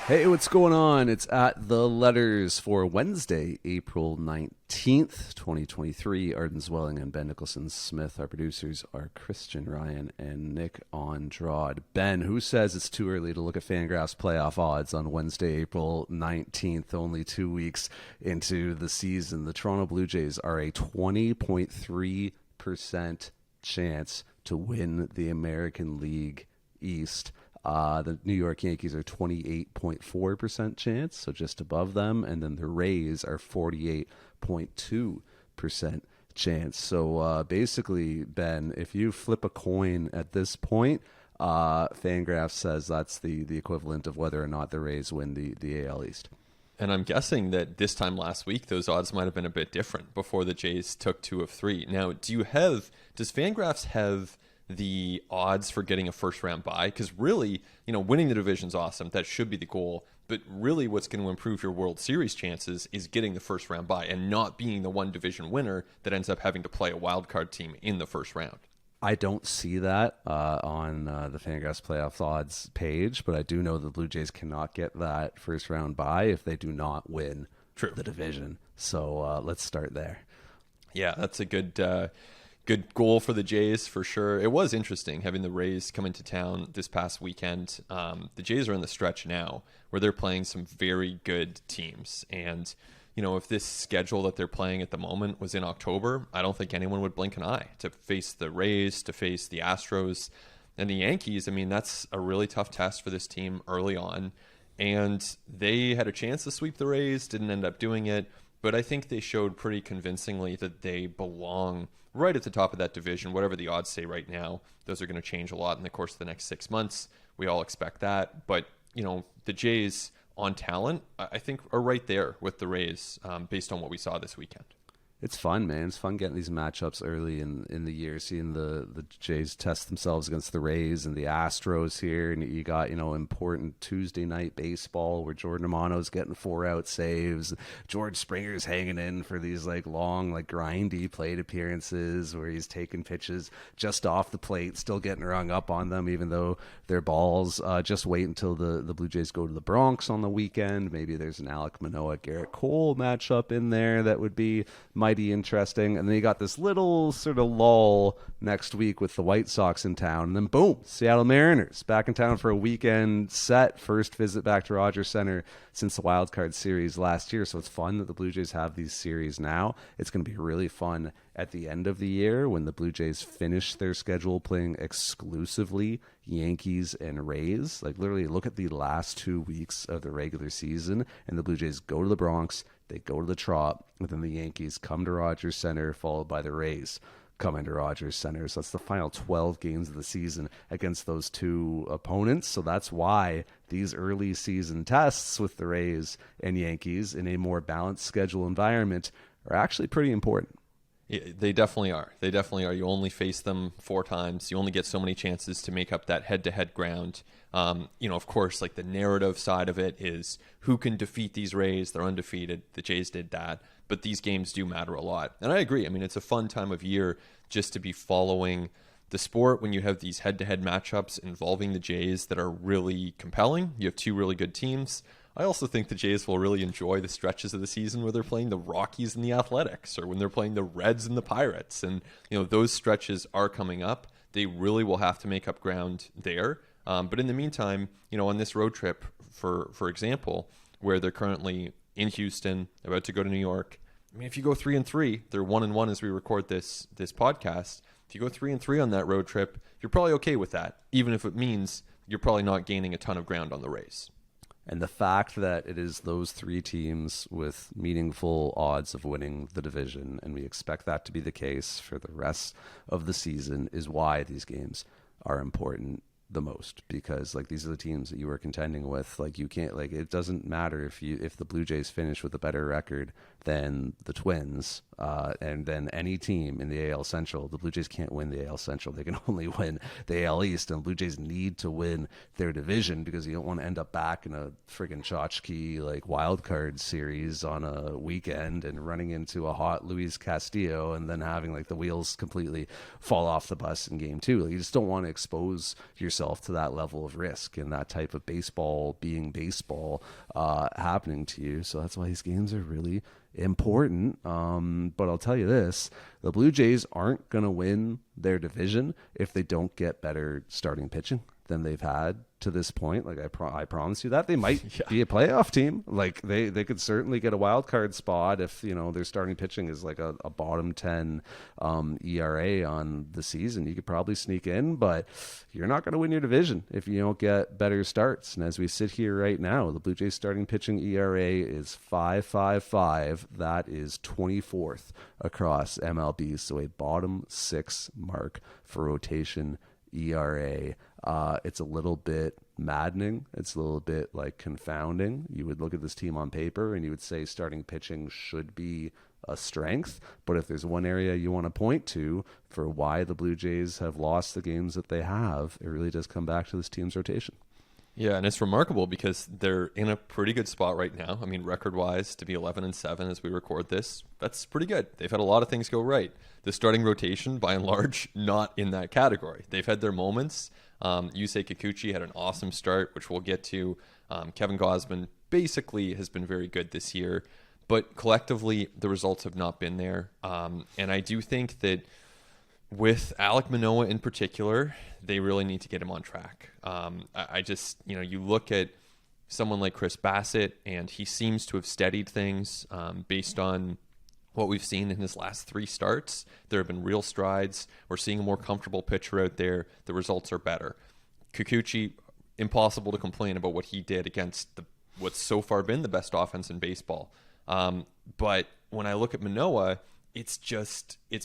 Hey, what's going on? It's at the letters for Wednesday, April 19th, 2023. Arden Zwelling and Ben Nicholson Smith. Our producers are Christian Ryan and Nick Andrade. Ben, who says it's too early to look at Fangraphs playoff odds on Wednesday, April 19th, only 2 weeks into the season? The Toronto Blue Jays are a 20.3% chance to win the American League East. The New York Yankees are 28.4% chance, so just above them. And then the Rays are 48.2% chance. So basically, Ben, if you flip a coin at this point, Fangraphs says that's the equivalent of whether or not the Rays win the AL East. And I'm guessing that this time last week, those odds might have been a bit different before the Jays took 2 of 3. Now, does Fangraphs have the odds for getting a first round bye? Because really, winning the division's awesome. That should be the goal. But really what's going to improve your World Series chances is getting the first round bye and not being the one division winner that ends up having to play a wild card team in the first round. I don't see that on the Fangraphs playoff odds page, but I do know the Blue Jays cannot get that first round bye if they do not win the division. So let's start there. Yeah, that's a good goal for the Jays for sure. It was interesting having the Rays come into town this past weekend. The Jays are in the stretch now where they're playing some very good teams. And, if this schedule that they're playing at the moment was in October, I don't think anyone would blink an eye to face the Rays, to face the Astros and the Yankees. I mean, that's a really tough test for this team early on. And they had a chance to sweep the Rays, didn't end up doing it. But I think they showed pretty convincingly that they belong right at the top of that division. Whatever the odds say right now, those are going to change a lot in the course of the next 6 months. We all expect that. But, the Jays on talent, I think, are right there with the Rays based on what we saw this weekend. It's fun, man. It's fun getting these matchups early in the year, seeing the Jays test themselves against the Rays and the Astros here. And you got, important Tuesday night baseball where Jordan Romano's getting 4-out saves. George Springer's hanging in for these long, grindy plate appearances where he's taking pitches just off the plate, still getting rung up on them, even though they're balls. Just wait until the Blue Jays go to the Bronx on the weekend. Maybe there's an Alek Manoah, Garrett Cole matchup in there that would be mighty interesting. And then you got this little sort of lull next week with the White Sox in town, and then boom, Seattle Mariners back in town for a weekend set, first visit back to Rogers Center since the wild card series last year. So it's fun that the Blue Jays have these series now. It's going to be really fun at the end of the year when the Blue Jays finish their schedule playing exclusively Yankees and Rays. Literally look at the last 2 weeks of the regular season, and the Blue Jays go to the Bronx, they go to the Trop, and then the Yankees come to Rogers Center, followed by the Rays come into Rogers Center. So that's the final 12 games of the season against those two opponents. So that's why these early season tests with the Rays and Yankees in a more balanced schedule environment are actually pretty important. Yeah, they definitely are. They definitely are. You only face them 4 times. You only get so many chances to make up that head-to-head ground. Of course, the narrative side of it is who can defeat these Rays. They're undefeated. The Jays did that. But these games do matter a lot. And I agree. I mean, it's a fun time of year just to be following the sport when you have these head-to-head matchups involving the Jays that are really compelling. You have 2 really good teams. I also think the Jays will really enjoy the stretches of the season where they're playing the Rockies and the Athletics, or when they're playing the Reds and the Pirates. And, those stretches are coming up. They really will have to make up ground there. But in the meantime, on this road trip, for example, where they're currently in Houston, about to go to New York. I mean, if you go 3-3, they're 1-1 as we record this podcast. If you go 3-3 on that road trip, you're probably okay with that, even if it means you're probably not gaining a ton of ground on the Rays. And the fact that it is those 3 teams with meaningful odds of winning the division, and we expect that to be the case for the rest of the season, is why these games are important the most. Because these are the teams that you were contending with. You can't, it doesn't matter if the Blue Jays finish with a better record than the Twins, and then any team in the AL Central. The Blue Jays can't win the AL Central. They can only win the AL East, and the Blue Jays need to win their division because you don't want to end up back in a friggin' tchotchke like wild card series on a weekend and running into a hot Luis Castillo and then having like the wheels completely fall off the bus in game 2. Like, you just don't want to expose yourself to that level of risk and that type of baseball being baseball happening to you. So that's why these games are really important. But I'll tell you this, the Blue Jays aren't going to win their division if they don't get better starting pitching than they've had to this point. Like, I promise you that. They might be a playoff team. Like, they could certainly get a wild card spot if, you know, their starting pitching is like a bottom 10 ERA on the season. You could probably sneak in, but you're not going to win your division if you don't get better starts. And as we sit here right now, the Blue Jays starting pitching ERA is 5.55. That is 24th across MLB. So a bottom 6 mark for rotation ERA. It's a little bit maddening. It's a little bit like confounding. You would look at this team on paper and you would say starting pitching should be a strength. But if there's one area you want to point to for why the Blue Jays have lost the games that they have, it really does come back to this team's rotation. Yeah, and it's remarkable because they're in a pretty good spot right now. I mean, record-wise, to be 11-7 as we record this, that's pretty good. They've had a lot of things go right. The starting rotation, by and large, not in that category. They've had their moments. Yusei Kikuchi had an awesome start, which we'll get to. Kevin Gausman basically has been very good this year, but collectively, the results have not been there. And I do think that with Alek Manoah in particular, they really need to get him on track. I just, you look at someone like Chris Bassett, and he seems to have steadied things based on what we've seen in his last 3 starts. There have been real strides. We're seeing a more comfortable pitcher out there. The results are better. Kikuchi, impossible to complain about what he did against what's so far been the best offense in baseball. But when I look at Manoah, it's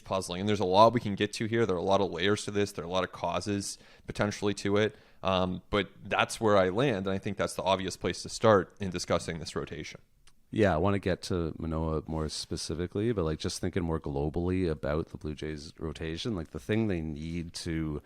puzzling. And there's a lot we can get to here. There are a lot of layers to this. There are a lot of causes potentially to it. But that's where I land. And I think that's the obvious place to start in discussing this rotation. Yeah, I want to get to Manoah more specifically, but like just thinking more globally about the Blue Jays rotation, like the thing they need to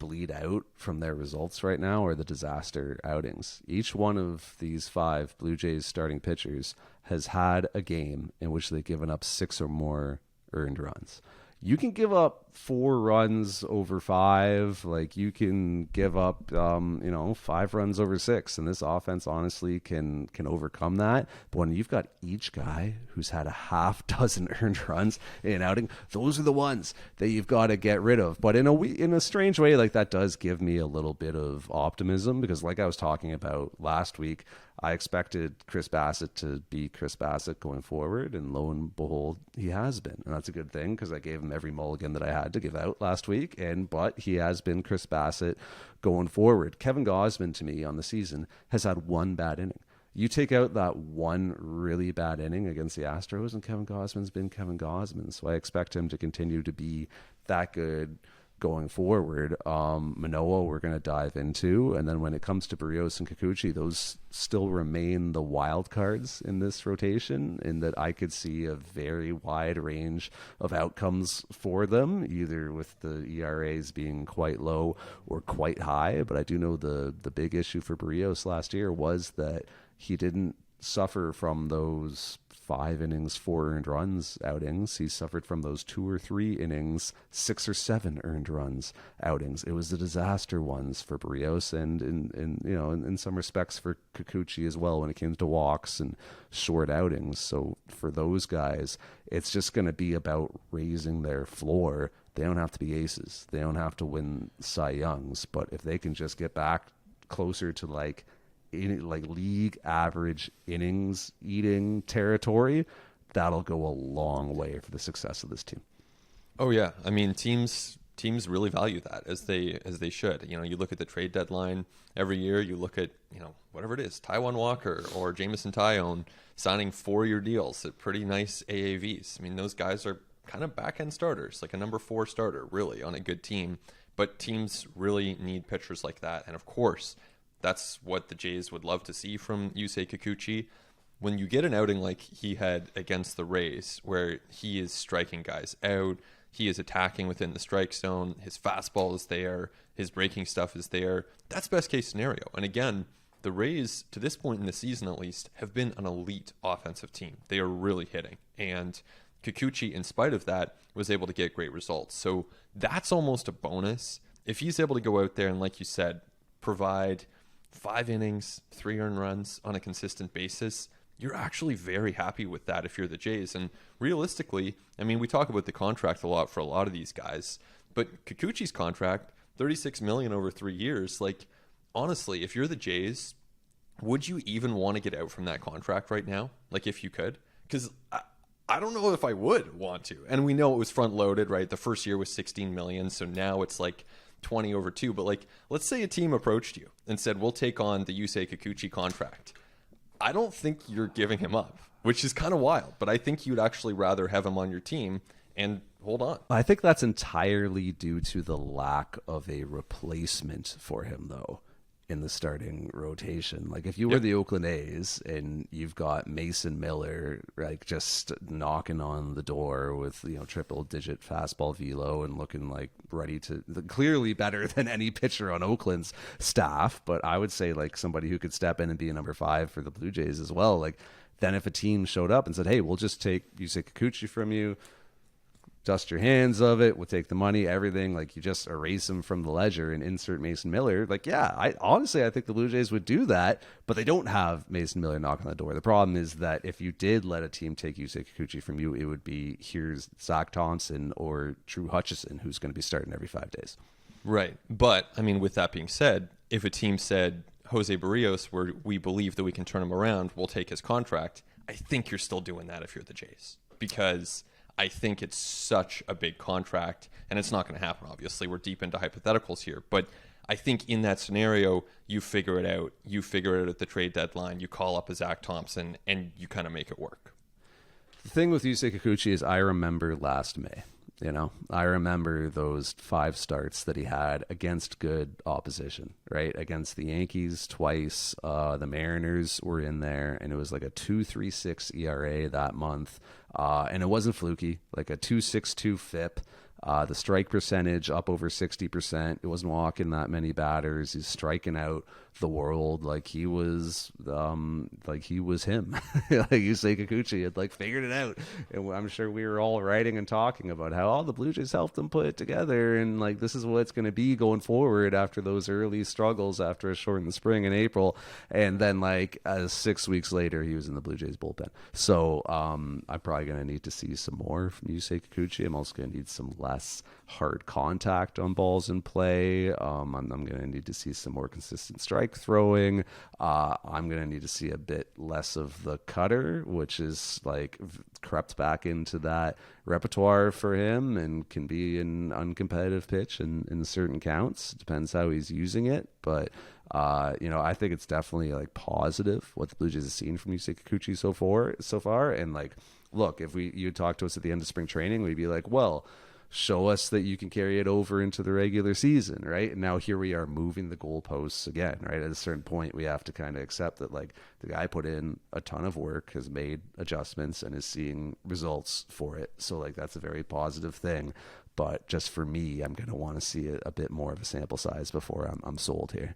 bleed out from their results right now are the disaster outings. Each one of these 5 Blue Jays starting pitchers has had a game in which they've given up 6 or more earned runs. You can give up 4 runs over 5. Like, you can give up, 5 runs over 6. And this offense honestly can overcome that. But when you've got each guy who's had a half dozen earned runs in an outing, those are the ones that you've got to get rid of. But in a strange way, like, that does give me a little bit of optimism, because like I was talking about last week, I expected Chris Bassett to be Chris Bassett going forward, and lo and behold, he has been. And that's a good thing, because I gave him every mulligan that I had to give out last week, but he has been Chris Bassett going forward. Kevin Gausman, to me, on the season, has had 1 bad inning. You take out that 1 really bad inning against the Astros, and Kevin Gausman's been Kevin Gausman. So I expect him to continue to be that good going forward. Manoah we're going to dive into, and then when it comes to Berrios and Kikuchi, those still remain the wild cards in this rotation, in that I could see a very wide range of outcomes for them, either with the ERAs being quite low or quite high. But I do know the big issue for Berrios last year was that he didn't suffer from those 5 innings, 4 earned runs outings. He suffered from those 2 or 3 innings, 6 or 7 earned runs outings. It was the disaster ones for Berrios, and in some respects for Kikuchi as well, when it came to walks and short outings. So for those guys, it's just going to be about raising their floor. They don't have to be aces. They don't have to win Cy Youngs. But if they can just get back closer to like league average innings eating territory, that'll go a long way for the success of this team. Oh yeah, I mean teams really value that, as they should. You look at the trade deadline every year. You look at whatever it is, Taijuan Walker or Jameson Taillon signing 4-year deals at pretty nice AAVs. I mean, those guys are kind of back end starters, like a number 4 starter really on a good team. But teams really need pitchers like that, and of course, that's what the Jays would love to see from Yusei Kikuchi. when you get an outing like he had against the Rays, where he is striking guys out, he is attacking within the strike zone, his fastball is there, his breaking stuff is there, that's best case scenario. And again, the Rays, to this point in the season at least, have been an elite offensive team. They are really hitting. And Kikuchi, in spite of that, was able to get great results. So that's almost a bonus. If he's able to go out there and, like you said, provide 5 innings, 3 earned runs on a consistent basis, you're actually very happy with that if you're the Jays. And realistically, I mean, we talk about the contract a lot for a lot of these guys, but Kikuchi's contract, $36 million over 3 years, like, honestly, if you're the Jays, would you even want to get out from that contract right now? Like, if you could? Because I don't know if I would want to. And we know it was front loaded, right? The first year was $16 million, so now it's like 20 over 2. But like, let's say a team approached you and said, we'll take on the Yusei Kikuchi contract. I don't think you're giving him up, which is kind of wild. But I think you'd actually rather have him on your team and hold on. I think that's entirely due to the lack of a replacement for him, though, in the starting rotation. Like, if you were the Oakland A's and you've got Mason Miller, like, just knocking on the door with, you know, triple digit fastball velo and looking like ready to, clearly better than any pitcher on Oakland's staff, but I would say like somebody who could step in and be a number 5 for the Blue Jays as well. Like, then if a team showed up and said, hey, we'll just take Yusei Kikuchi from you, dust your hands of it, we'll take the money, everything, like, you just erase him from the ledger and insert Mason Miller. Like, yeah, I think the Blue Jays would do that, but they don't have Mason Miller knocking on the door. The problem is that if you did let a team take Yusei Kikuchi from you, it would be, here's Zach Thompson or Drew Hutchison, who's going to be starting every 5 days. Right. But, I mean, with that being said, if a team said, Jose Barrios, where we believe that we can turn him around, we'll take his contract, I think you're still doing that if you're the Jays. Because I think it's such a big contract, and it's not going to happen, obviously. We're deep into hypotheticals here. But I think in that scenario, you figure it out. You figure it out at the trade deadline. You call up a Zach Thompson, and you kind of make it work. The thing with Yusei Kikuchi is I remember last May. You know, I remember those 5 starts that he had against good opposition, right? Against the Yankees twice. The Mariners were in there, and it was like a 2.36 ERA that month. And it wasn't fluky, like a 2.62 FIP. The strike percentage up over 60%. It wasn't walking that many batters. He's striking out the world like he was him. Like Yusei Kikuchi had like figured it out. And I'm sure we were all writing and talking about how all the Blue Jays helped him put it together, and like this is what it's going to be going forward after those early struggles after a shortened spring in April. And then like 6 weeks later, he was in the Blue Jays bullpen. So I'm probably going to need to see some more from Yusei Kikuchi. I'm also going to need some less hard contact on balls in play. I'm going to need to see some more consistent strike throwing. I'm going to need to see a bit less of the cutter, which is like crept back into that repertoire for him and can be an uncompetitive pitch in certain counts. Depends how he's using it. But I think it's definitely like positive what the Blue Jays have seen from Yusei Kikuchi so far. And like, look, if you talk to us at the end of spring training, we'd be like, well, show us that you can carry it over into the regular season, right? And now here we are moving the goalposts again, right? At a certain point, we have to kind of accept that like the guy put in a ton of work, has made adjustments, and is seeing results for it. So like that's a very positive thing. But just for me, I'm going to want to see a bit more of a sample size before I'm sold here.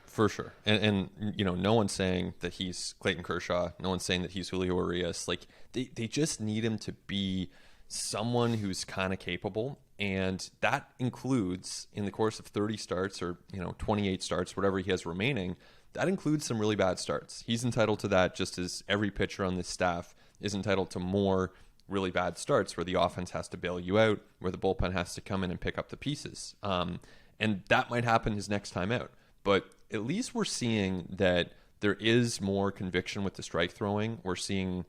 For sure. And no one's saying that he's Clayton Kershaw. No one's saying that he's Julio Urias. Like they just need him to be someone who's kind of capable, and that includes in the course of 30 starts or 28 starts, whatever he has remaining, that includes some really bad starts. He's entitled to that, just as every pitcher on this staff is entitled to more really bad starts where the offense has to bail you out, where the bullpen has to come in and pick up the pieces, and that might happen his next time out. But at least we're seeing that there is more conviction with the strike throwing. We're seeing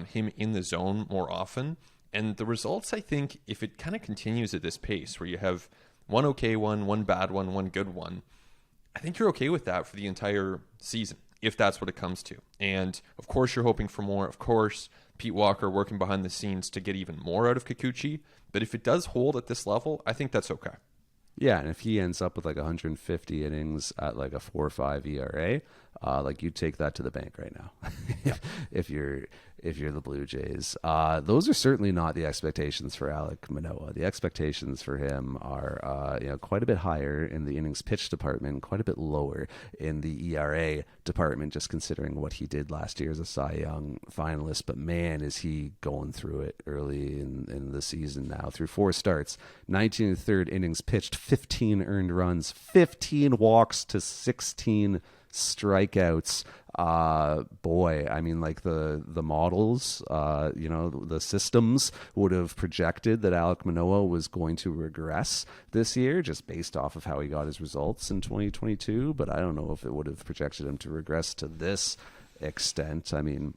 him in the zone more often. And the results, I think, if it kind of continues at this pace where you have one okay one bad one good one, I think you're okay with that for the entire season, if that's what it comes to. And, of course, you're hoping for more. Of course, Pete Walker working behind the scenes to get even more out of Kikuchi. But if it does hold at this level, I think that's okay. Yeah, and if he ends up with like 150 innings at like a 4.5 ERA, Like you take that to the bank right now. if you're the Blue Jays. Those are certainly not the expectations for Alek Manoah. The expectations for him are quite a bit higher in the innings pitched department, quite a bit lower in the ERA department, just considering what he did last year as a Cy Young finalist. But man, is he going through it early in the season now through 4 starts, 19 1/3 innings pitched, 15 earned runs, 15 walks to 16 strikeouts. Boy, I mean, like the models, the systems would have projected that Alek Manoah was going to regress this year just based off of how he got his results in 2022. But I don't know if it would have projected him to regress to this extent. I mean,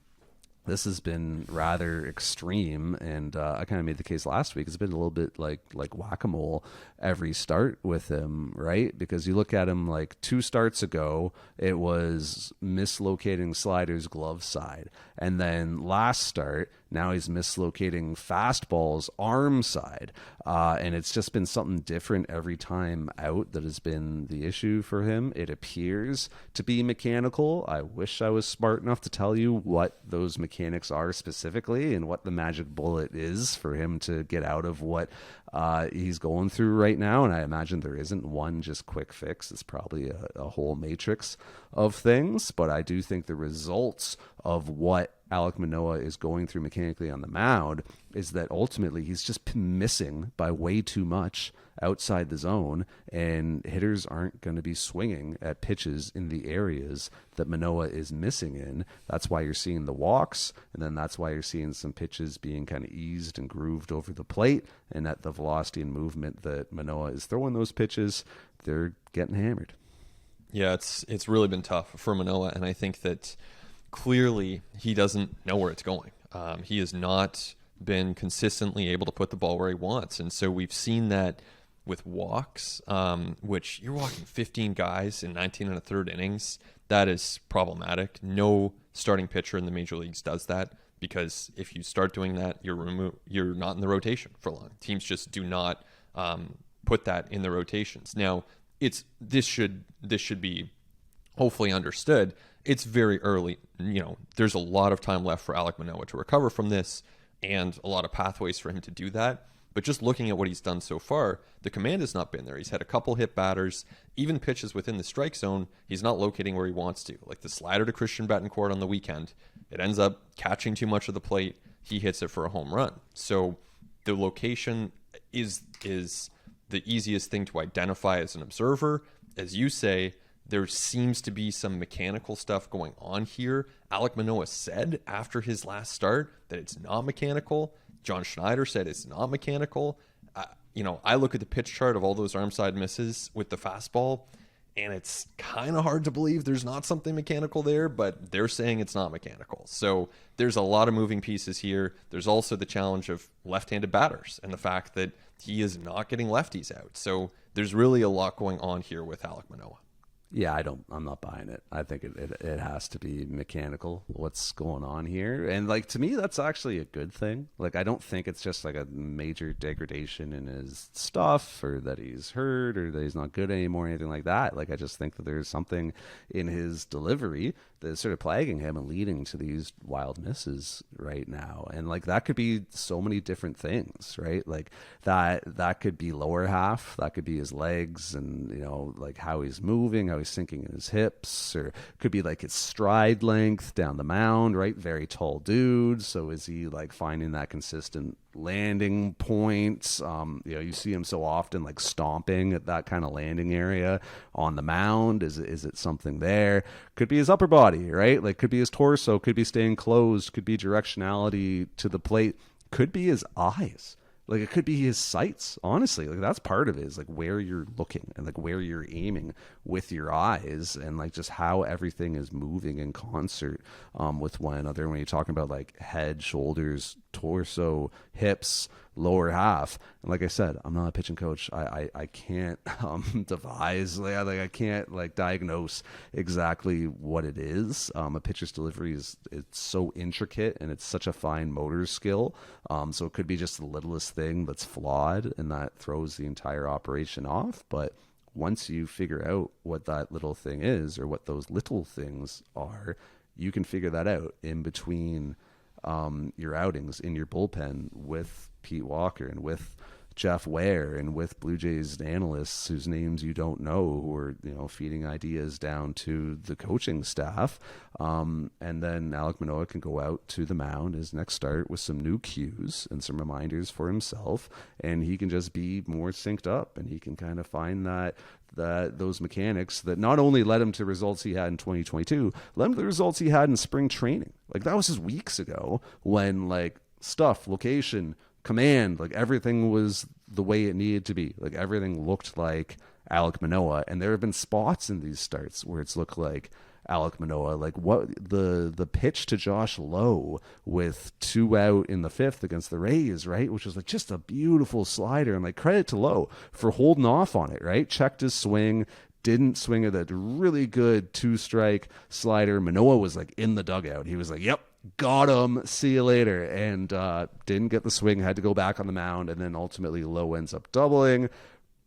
this has been rather extreme, and I kind of made the case last week. It's been a little bit like whack-a-mole every start with him, right? Because you look at him like 2 starts ago, it was mislocating sliders glove side. And then last start, now he's mislocating fastballs arm side. And it's just been something different every time out that has been the issue for him. It appears to be mechanical. I wish I was smart enough to tell you what those mechanics are specifically and what the magic bullet is for him to get out of what he's going through right now. And I imagine there isn't one just quick fix. It's probably a whole matrix of things. But I do think the results of what Alek Manoah is going through mechanically on the mound is that ultimately he's just been missing by way too much outside the zone, and hitters aren't going to be swinging at pitches in the areas that Manoah is missing in. That's why you're seeing the walks, and then that's why you're seeing some pitches being kind of eased and grooved over the plate, and at the velocity and movement that Manoah is throwing those pitches, they're getting hammered. Yeah, it's really been tough for Manoah, and I think that clearly he doesn't know where it's going. He has not been consistently able to put the ball where he wants, and so we've seen that with walks, which you're walking 15 guys in 19 1/3 innings. That is problematic. No starting pitcher in the major leagues does that, because if you start doing that, you're not in the rotation for long. Teams just do not put that in the rotations. Now, this should be hopefully understood. It's very early. There's a lot of time left for Alek Manoah to recover from this, and a lot of pathways for him to do that. But just looking at what he's done so far, the command has not been there. He's had a couple hit batters, even pitches within the strike zone. He's not locating where he wants to. Like the slider to Christian Betancourt on the weekend, it ends up catching too much of the plate. He hits it for a home run. So the location is the easiest thing to identify as an observer. As you say, there seems to be some mechanical stuff going on here. Alek Manoah said after his last start that it's not mechanical. John Schneider said it's not mechanical. I look at the pitch chart of all those arm side misses with the fastball, and it's kind of hard to believe there's not something mechanical there, but they're saying it's not mechanical. So there's a lot of moving pieces here. There's also the challenge of left-handed batters and the fact that he is not getting lefties out. So there's really a lot going on here with Alek Manoah. Yeah, I'm not buying it. I think it has to be mechanical, what's going on here. And like, to me, that's actually a good thing. Like, I don't think it's just like a major degradation in his stuff, or that he's hurt, or that he's not good anymore, or anything like that. Like, I just think that there's something in his delivery that's sort of plaguing him and leading to these wild misses right now. And like, that could be so many different things, right? Like that could be lower half, that could be his legs, and like how he's moving, how he's sinking in his hips, or could be like his stride length down the mound, right? Very tall dude. So is he like finding that consistent landing points? You see him so often like stomping at that kind of landing area on the mound. Is it something there? Could be his upper body, right? Like, could be his torso, could be staying closed, could be directionality to the plate, could be his eyes. Like, it could be his sights, honestly. Like, that's part of it, is like where you're looking and like where you're aiming with your eyes, and like just how everything is moving in concert with one another. When you're talking about like head, shoulders, torso, hips, lower half. And like I said, I'm not a pitching coach. I can't devise, I can't like diagnose exactly what it is. A pitcher's delivery it's so intricate, and it's such a fine motor skill. So it could be just the littlest thing that's flawed, and that throws the entire operation off. But once you figure out what that little thing is or what those little things are, you can figure that out in between your outings in your bullpen with Pete Walker and with Jeff Ware and with Blue Jays analysts whose names you don't know, who are, you know, feeding ideas down to the coaching staff. And then Alek Manoah can go out to the mound his next start with some new cues and some reminders for himself, and he can just be more synced up, and he can kind of find that those mechanics that not only led him to results he had in 2022, led him to the results he had in spring training. Like, that was just weeks ago when, like, stuff, location, command, like, everything was the way it needed to be. Like, everything looked like Alek Manoah, and there have been spots in these starts where it's looked like Alek Manoah. Like, what the pitch to Josh Lowe with 2 out in the 5th against the Rays, right, which was like just a beautiful slider, and like, credit to Lowe for holding off on it, right? Checked his swing, didn't swing at that really good 2-strike slider. Manoah was like in the dugout. He was like, yep, got him, see you later, and didn't get the swing, had to go back on the mound, and then ultimately Lowe ends up doubling.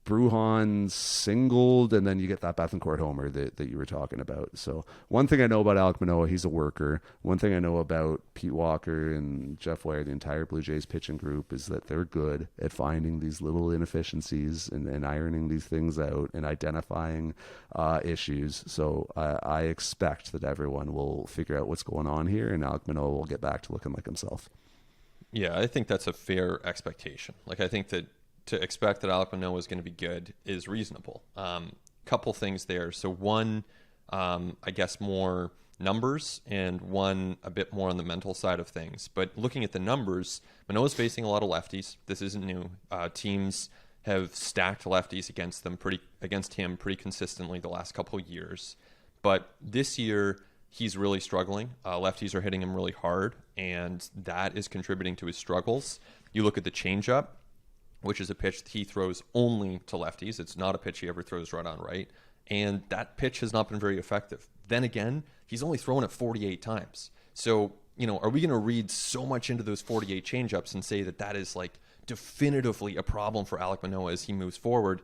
Brujan singled, and then you get that Bethancourt homer that you were talking about. So one thing I know about Alek Manoah, he's a worker. One thing I know about Pete Walker and Jeff Ware, the entire Blue Jays pitching group, is that they're good at finding these little inefficiencies and ironing these things out and identifying issues. So I expect that everyone will figure out what's going on here, and Alek Manoah will get back to looking like himself. Yeah, I think that's a fair expectation. Like, I think that to expect that Alek Manoah is going to be good is reasonable. Couple things there. So one, I guess more numbers, and one a bit more on the mental side of things. But looking at the numbers, Manoah's facing a lot of lefties. This isn't new. Teams have stacked lefties against him pretty consistently the last couple of years. But this year, he's really struggling. Lefties are hitting him really hard, and that is contributing to his struggles. You look at the changeup, which is a pitch that he throws only to lefties. It's not a pitch he ever throws right on right. And that pitch has not been very effective. Then again, he's only thrown it 48 times. So, you know, are we going to read so much into those 48 changeups and say that that is like definitively a problem for Alek Manoah as he moves forward?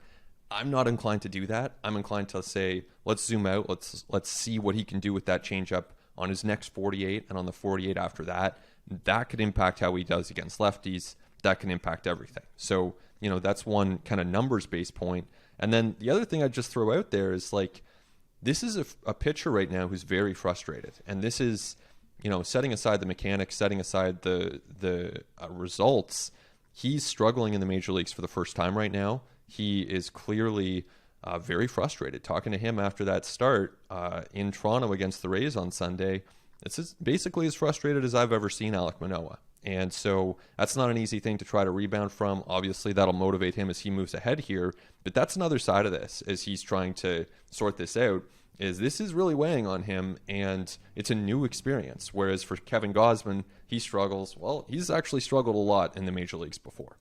I'm not inclined to do that. I'm inclined to say, let's zoom out. Let's see what he can do with that changeup on his next 48 and on the 48 after that. That could impact how he does against lefties. That can impact everything. So, you know, that's one kind of numbers-based point. And then the other thing I'd just throw out there is, like, this is a pitcher right now who's very frustrated. And this is, you know, setting aside the mechanics, setting aside the results, he's struggling in the major leagues for the first time right now. He is clearly very frustrated. Talking to him after that start in Toronto against the Rays on Sunday, it's basically as frustrated as I've ever seen Alek Manoah. And so that's not an easy thing to try to rebound from. Obviously, that'll motivate him as he moves ahead here. But that's another side of this as he's trying to sort this out, is this is really weighing on him, and it's a new experience. Whereas for Kevin Gausman, he struggles. Well, he's actually struggled a lot in the major leagues before.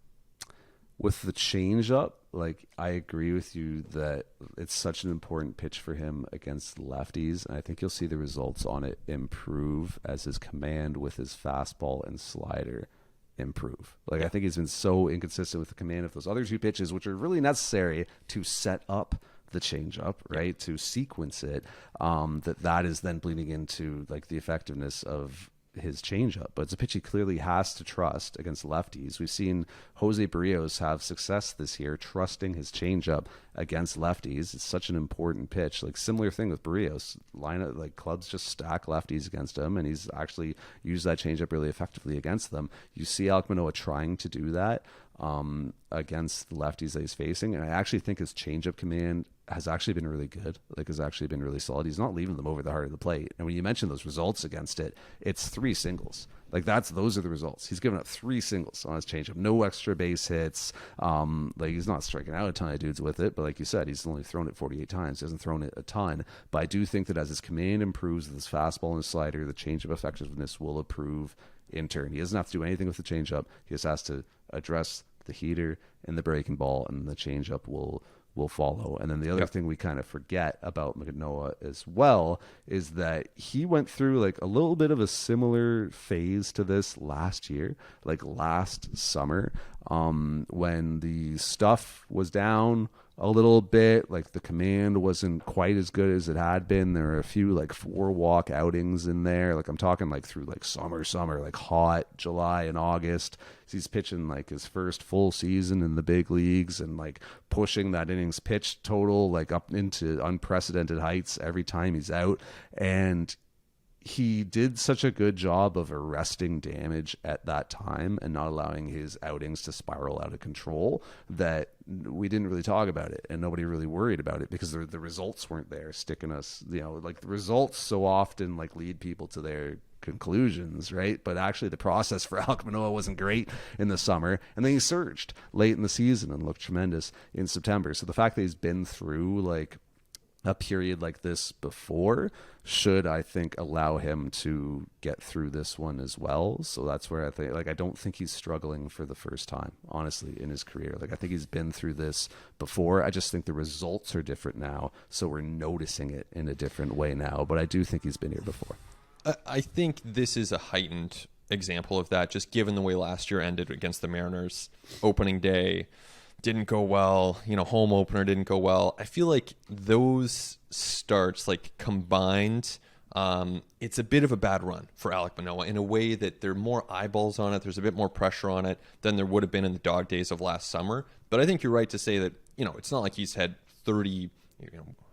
With the changeup, like, I agree with you that it's such an important pitch for him against lefties, and I think you'll see the results on it improve as his command with his fastball and slider improve. Like, I think he's been so inconsistent with the command of those other two pitches, which are really necessary to set up the changeup, right? To sequence it, that is then bleeding into, like, the effectiveness of his changeup. But it's a pitch he clearly has to trust against lefties. We've seen Jose Barrios have success this year trusting his changeup against lefties. It's such an important pitch. Like, similar thing with Barrios. Lineup, like, clubs just stack lefties against him, and he's actually used that changeup really effectively against them. You see Alek Manoah trying to do that against the lefties that he's facing, and I actually think his changeup command has actually been really good. Like, has actually been really solid. He's not leaving them over the heart of the plate. And when you mention those results against it, it's 3 singles. Like, those are the results. He's given up 3 singles on his changeup. No extra base hits. Like, he's not striking out a ton of dudes with it, but like you said, he's only thrown it 48 times. He hasn't thrown it a ton. But I do think that as his command improves with his fastball and his slider, the changeup effectiveness will improve in turn. He doesn't have to do anything with the changeup. He just has to address the heater and the breaking ball, and the changeup will follow. And then the other thing we kind of forget about Manoah as well is that he went through, like, a little bit of a similar phase to this last year, like last summer, when the stuff was down a little bit. Like the command wasn't quite as good as it had been. There were a few like 4-walk outings in there. Like I'm talking like through like summer, like hot July and August. He's pitching like his first full season in the big leagues and like pushing that innings pitched total like up into unprecedented heights every time he's out. And he did such a good job of arresting damage at that time and not allowing his outings to spiral out of control that we didn't really talk about it and nobody really worried about it because the results weren't there sticking us, like the results so often like lead people to their conclusions, right? But actually the process for Alek Manoah wasn't great in the summer, and then he surged late in the season and looked tremendous in September. So the fact that he's been through like a period like this before should, I think, allow him to get through this one as well. So that's where I think, like, I don't think he's struggling for the first time, honestly, in his career. Like, I think he's been through this before. I just think the results are different now, so we're noticing it in a different way now. But I do think he's been here before. I think this is a heightened example of that, just given the way last year ended against the Mariners. Opening day didn't go well, home opener didn't go well. I feel like those starts, like combined, it's a bit of a bad run for Alek Manoah in a way that there are more eyeballs on it. There's a bit more pressure on it than there would have been in the dog days of last summer. But I think you're right to say that, it's not like he's had 30,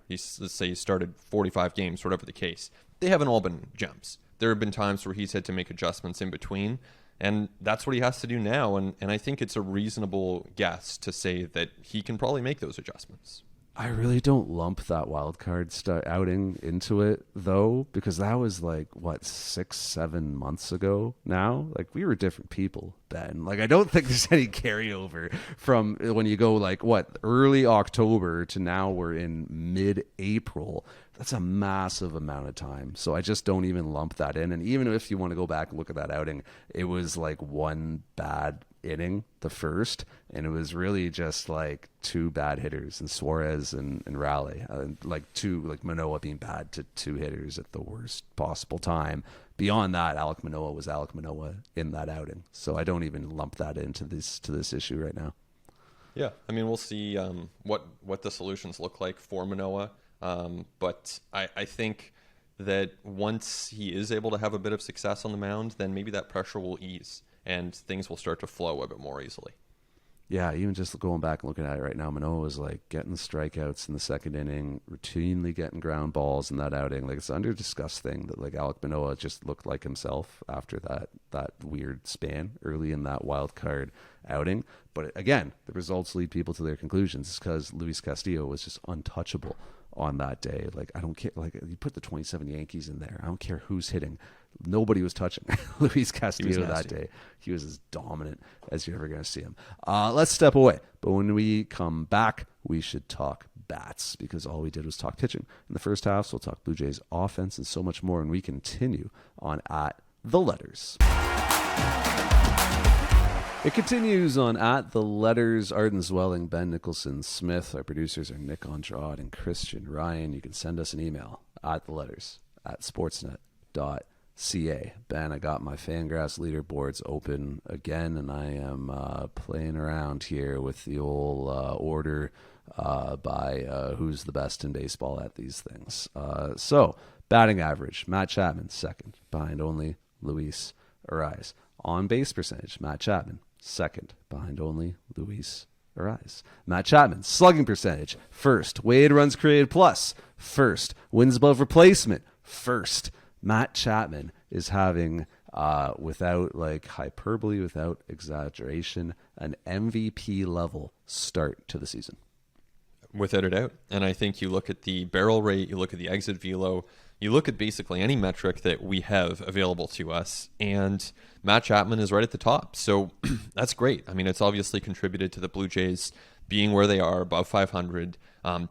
let's say he started 45 games, whatever the case. They haven't all been gems. There have been times where he's had to make adjustments in between. And that's what he has to do now. And I think it's a reasonable guess to say that he can probably make those adjustments. I really don't lump that wild card outing into it, though, because that was like, 6-7 months ago now? Like, we were different people then. Like, I don't think there's any carryover from when you go, like, early October to now we're in mid-April. That's a massive amount of time. So I just don't even lump that in. And even if you want to go back and look at that outing, it was like one bad inning, the first, and it was really just like two bad hitters and Suarez and Raleigh, like Manoah being bad to two hitters at the worst possible time. Beyond that, Alek Manoah was Alek Manoah in that outing. So I don't even lump that into this issue right now. Yeah, I mean, we'll see what the solutions look like for Manoah. But I think that once he is able to have a bit of success on the mound, then maybe that pressure will ease and things will start to flow a bit more easily. Yeah, even just going back and looking at it right now, Manoah was like getting strikeouts in the second inning, routinely getting ground balls in that outing. Like, it's an under-discussed thing that like Alek Manoah just looked like himself after that weird span early in that wild card outing. But again, the results lead people to their conclusions. It's because Luis Castillo was just untouchable on that day. Like, I don't care. Like, you put the 27 Yankees in there, I don't care who's hitting. Nobody was touching Luis Castillo that day. He was as dominant as you're ever going to see him. Let's step away. But when we come back, we should talk bats, because all we did was talk pitching in the first half. So we'll talk Blue Jays offense and so much more. And we continue on At The Letters. It continues on At The Letters. Arden Zwelling, Ben Nicholson Smith. Our producers are Nick Andrade and Christian Ryan. You can send us an email at theletters@sportsnet.ca. Ben, I got my Fangraphs leaderboards open again, and I am playing around here with the old order by who's the best in baseball at these things. So, batting average, Matt Chapman, second, behind only Luis Ariz. On base percentage, Matt Chapman, second, behind only Luis Ariz. Matt Chapman, slugging percentage, first. Weighted runs created plus, first. Wins above replacement, first. Matt Chapman is having, without like hyperbole, without exaggeration, an MVP level start to the season. Without a doubt. And I think you look at the barrel rate, you look at the exit velo, you look at basically any metric that we have available to us, and Matt Chapman is right at the top. So that's great. I mean, it's obviously contributed to the Blue Jays being where they are, above 500,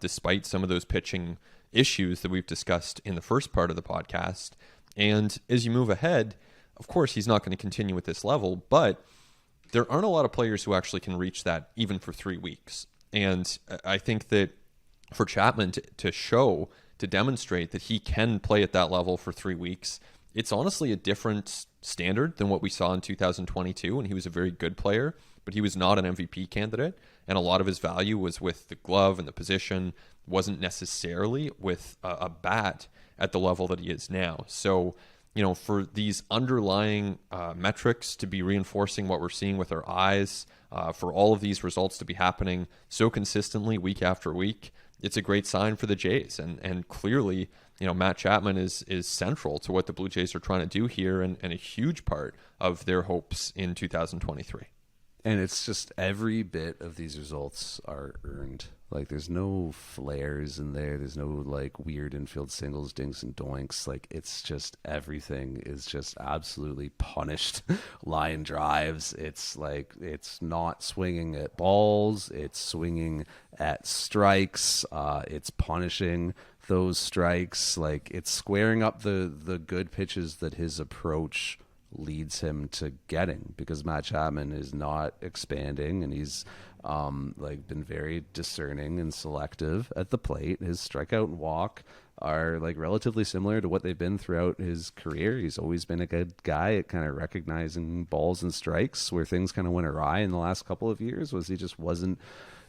despite some of those pitching issues that we've discussed in the first part of the podcast. And as you move ahead, of course, he's not going to continue with this level, but there aren't a lot of players who actually can reach that even for 3 weeks. And I think that for Chapman to demonstrate that he can play at that level for 3 weeks, it's honestly a different standard than what we saw in 2022 when he was a very good player. but he was not an MVP candidate. And a lot of his value was with the glove and the position, wasn't necessarily with a bat at the level that he is now. So, for these underlying metrics to be reinforcing what we're seeing with our eyes, for all of these results to be happening so consistently week after week, it's a great sign for the Jays. And clearly, Matt Chapman is central to what the Blue Jays are trying to do here, and a huge part of their hopes in 2023. And it's just every bit of these results are earned. Like, there's no flares in there. There's no like weird infield singles, dinks and doinks. Like, it's just everything is just absolutely punished. Line drives. It's like, it's not swinging at balls. It's swinging at strikes. It's punishing those strikes. Like, it's squaring up the good pitches that his approach leads him to getting, because Matt Chapman is not expanding, and he's been very discerning and selective at the plate. His strikeout and walk are like relatively similar to what they've been throughout his career. He's always been a good guy at kind of recognizing balls and strikes. Where things kind of went awry in the last couple of years was he just wasn't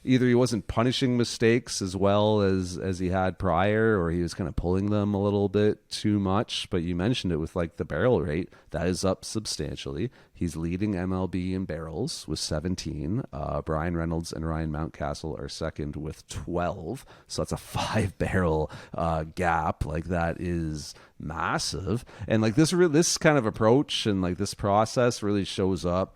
either he wasn't punishing mistakes as well as he had prior, or he was kind of pulling them a little bit too much. But you mentioned it with like the barrel rate. That is up substantially. He's leading MLB in barrels with 17. Brian Reynolds and Ryan Mountcastle are second with 12. So that's a 5-barrel gap. Like, that is massive. And like this kind of approach and like this process really shows up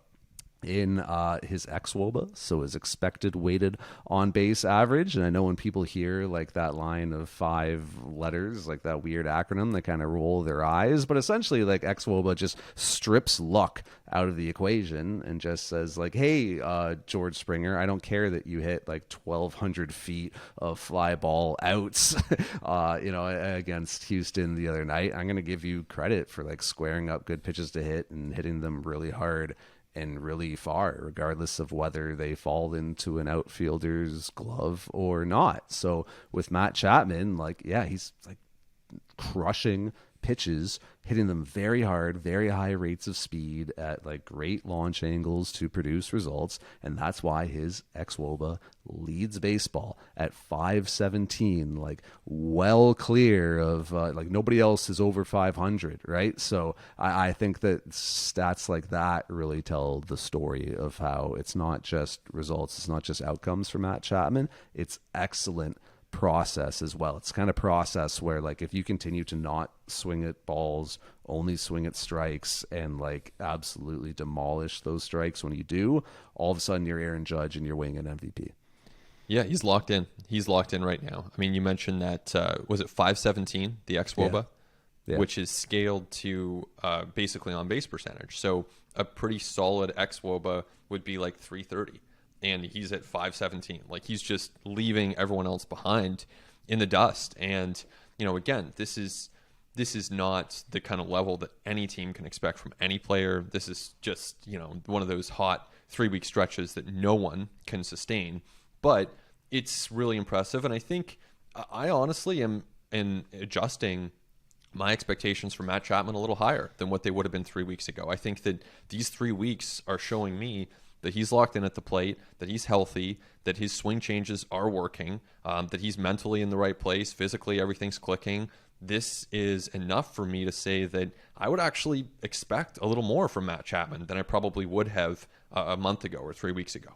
in his xwOBA, so his expected weighted on base average. And I know when people hear like that line of 5 letters, like that weird acronym, they kind of roll their eyes. But essentially, like, xwOBA just strips luck out of the equation and just says like, hey, George Springer, I don't care that you hit like 1,200 feet of fly ball outs against Houston the other night. I'm going to give you credit for like squaring up good pitches to hit and hitting them really hard and really far, regardless of whether they fall into an outfielder's glove or not. So with Matt Chapman, like, yeah, he's like crushing pitches, hitting them very hard, very high rates of speed at like great launch angles to produce results. And that's why his xwOBA leads baseball at 517, like well clear of like nobody else is over 500, right? So I think that stats like that really tell the story of how it's not just results, it's not just outcomes for Matt Chapman, it's excellent process as well. It's kind of process where like if you continue to not swing at balls, only swing at strikes, and like absolutely demolish those strikes when you do, all of a sudden you're Aaron Judge and you're winning an MVP. Yeah, he's locked in. He's locked in right now. I mean, you mentioned that, was it 517, the xwOBA, yeah. Which is scaled to basically on base percentage. So a pretty solid xwOBA would be like 330. And he's at 517. Like, he's just leaving everyone else behind in the dust. And, again, this is not the kind of level that any team can expect from any player. This is just, one of those hot 3-week stretches that no one can sustain. But it's really impressive. And I think I honestly am adjusting my expectations for Matt Chapman a little higher than what they would have been 3 weeks ago. I think that these 3 weeks are showing me that he's locked in at the plate, that he's healthy, that his swing changes are working, that he's mentally in the right place, physically everything's clicking. This is enough for me to say that I would actually expect a little more from Matt Chapman than I probably would have a month ago or 3 weeks ago.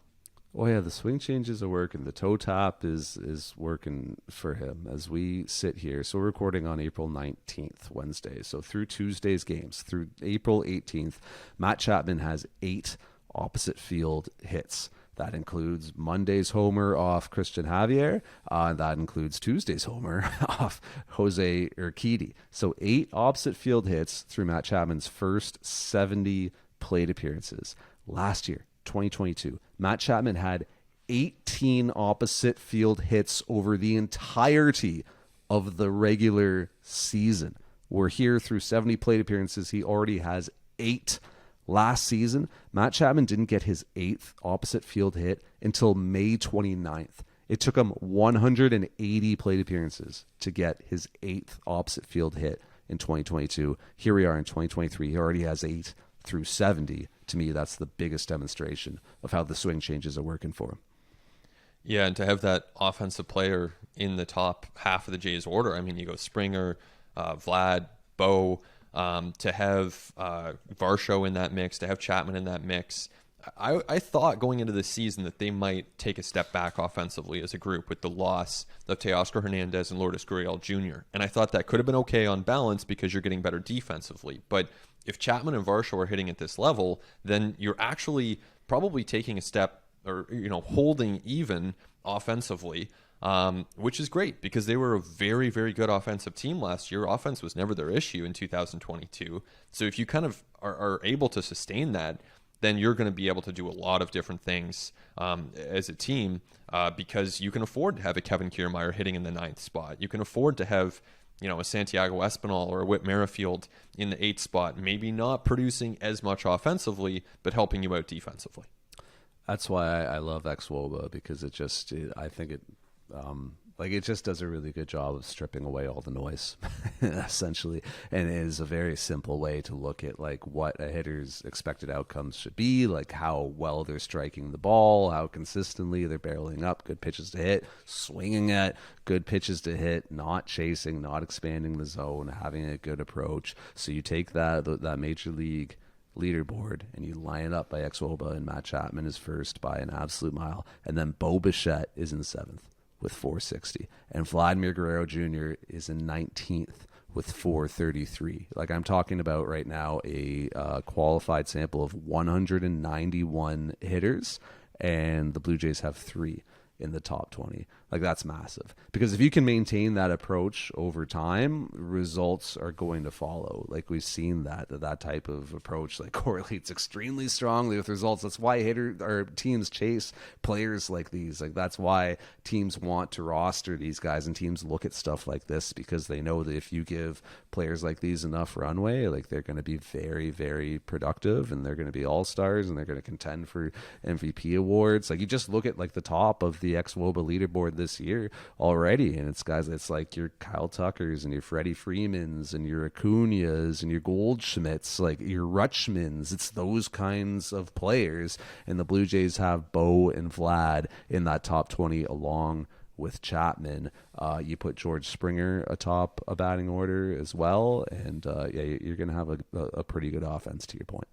Oh yeah, the swing changes are working. The toe tap is working for him as we sit here. So we're recording on April 19th, Wednesday. So through Tuesday's games, through April 18th, Matt Chapman has 8 opposite field hits. That includes Monday's homer off Christian Javier. That includes Tuesday's homer off Jose Urquidy. So 8 opposite field hits through Matt Chapman's first 70 plate appearances. Last year, 2022, Matt Chapman had 18 opposite field hits over the entirety of the regular season. We're here through 70 plate appearances. He already has 8. Last season, Matt Chapman didn't get his 8th opposite field hit until May 29th. It took him 180 plate appearances to get his 8th opposite field hit in 2022. Here we are in 2023. He already has 8 through 70 to me, that's the biggest demonstration of how the swing changes are working for him. Yeah, and to have that offensive player in the top half of the Jays order, I mean, you go Springer, Vlad, Bo, to have Varsho in that mix, to have Chapman in that mix. I thought going into this season that they might take a step back offensively as a group with the loss of Teoscar Hernandez and Lourdes Gurriel Jr. And I thought that could have been okay on balance because you're getting better defensively. But if Chapman and Varsho are hitting at this level, then you're actually probably taking a step or, holding even offensively, which is great because they were a very, very good offensive team last year. Offense was never their issue in 2022. So if you kind of are able to sustain that, then you're going to be able to do a lot of different things as a team because you can afford to have a Kevin Kiermaier hitting in the 9th spot. You can afford to have a Santiago Espinal or a Whit Merrifield in the 8th spot, maybe not producing as much offensively, but helping you out defensively. That's why I love xwOBA, because I think it it just does a really good job of stripping away all the noise, essentially. And it is a very simple way to look at what a hitter's expected outcomes should be, how well they're striking the ball, how consistently they're barreling up, good pitches to hit, swinging at good pitches to hit, not chasing, not expanding the zone, having a good approach. So you take that major league leaderboard and you line it up by xwOBA, and Matt Chapman is first by an absolute mile, and then Bo Bichette is in 7th with 460, and Vladimir Guerrero Jr. is in 19th with 433. I'm talking about right now a qualified sample of 191 hitters, and the Blue Jays have 3 in the top 20. That's massive, because if you can maintain that approach over time, results are going to follow. We've seen that type of approach correlates extremely strongly with results. That's why teams chase players like these. That's why teams want to roster these guys, and teams look at stuff like this, because they know that if you give players like these enough runway, they're going to be very, very productive, and they're going to be all-stars, and they're going to contend for MVP awards. You just look at the top of the xwOBA leaderboard this year already, and it's guys that's your Kyle Tuckers and your Freddie Freemans and your Acuñas and your Goldschmidts, your Rutschmans. It's those kinds of players, and the Blue Jays have Bo and Vlad in that top 20 along with Chapman. You put George Springer atop a batting order as well, and you're going to have a pretty good offense, to your point.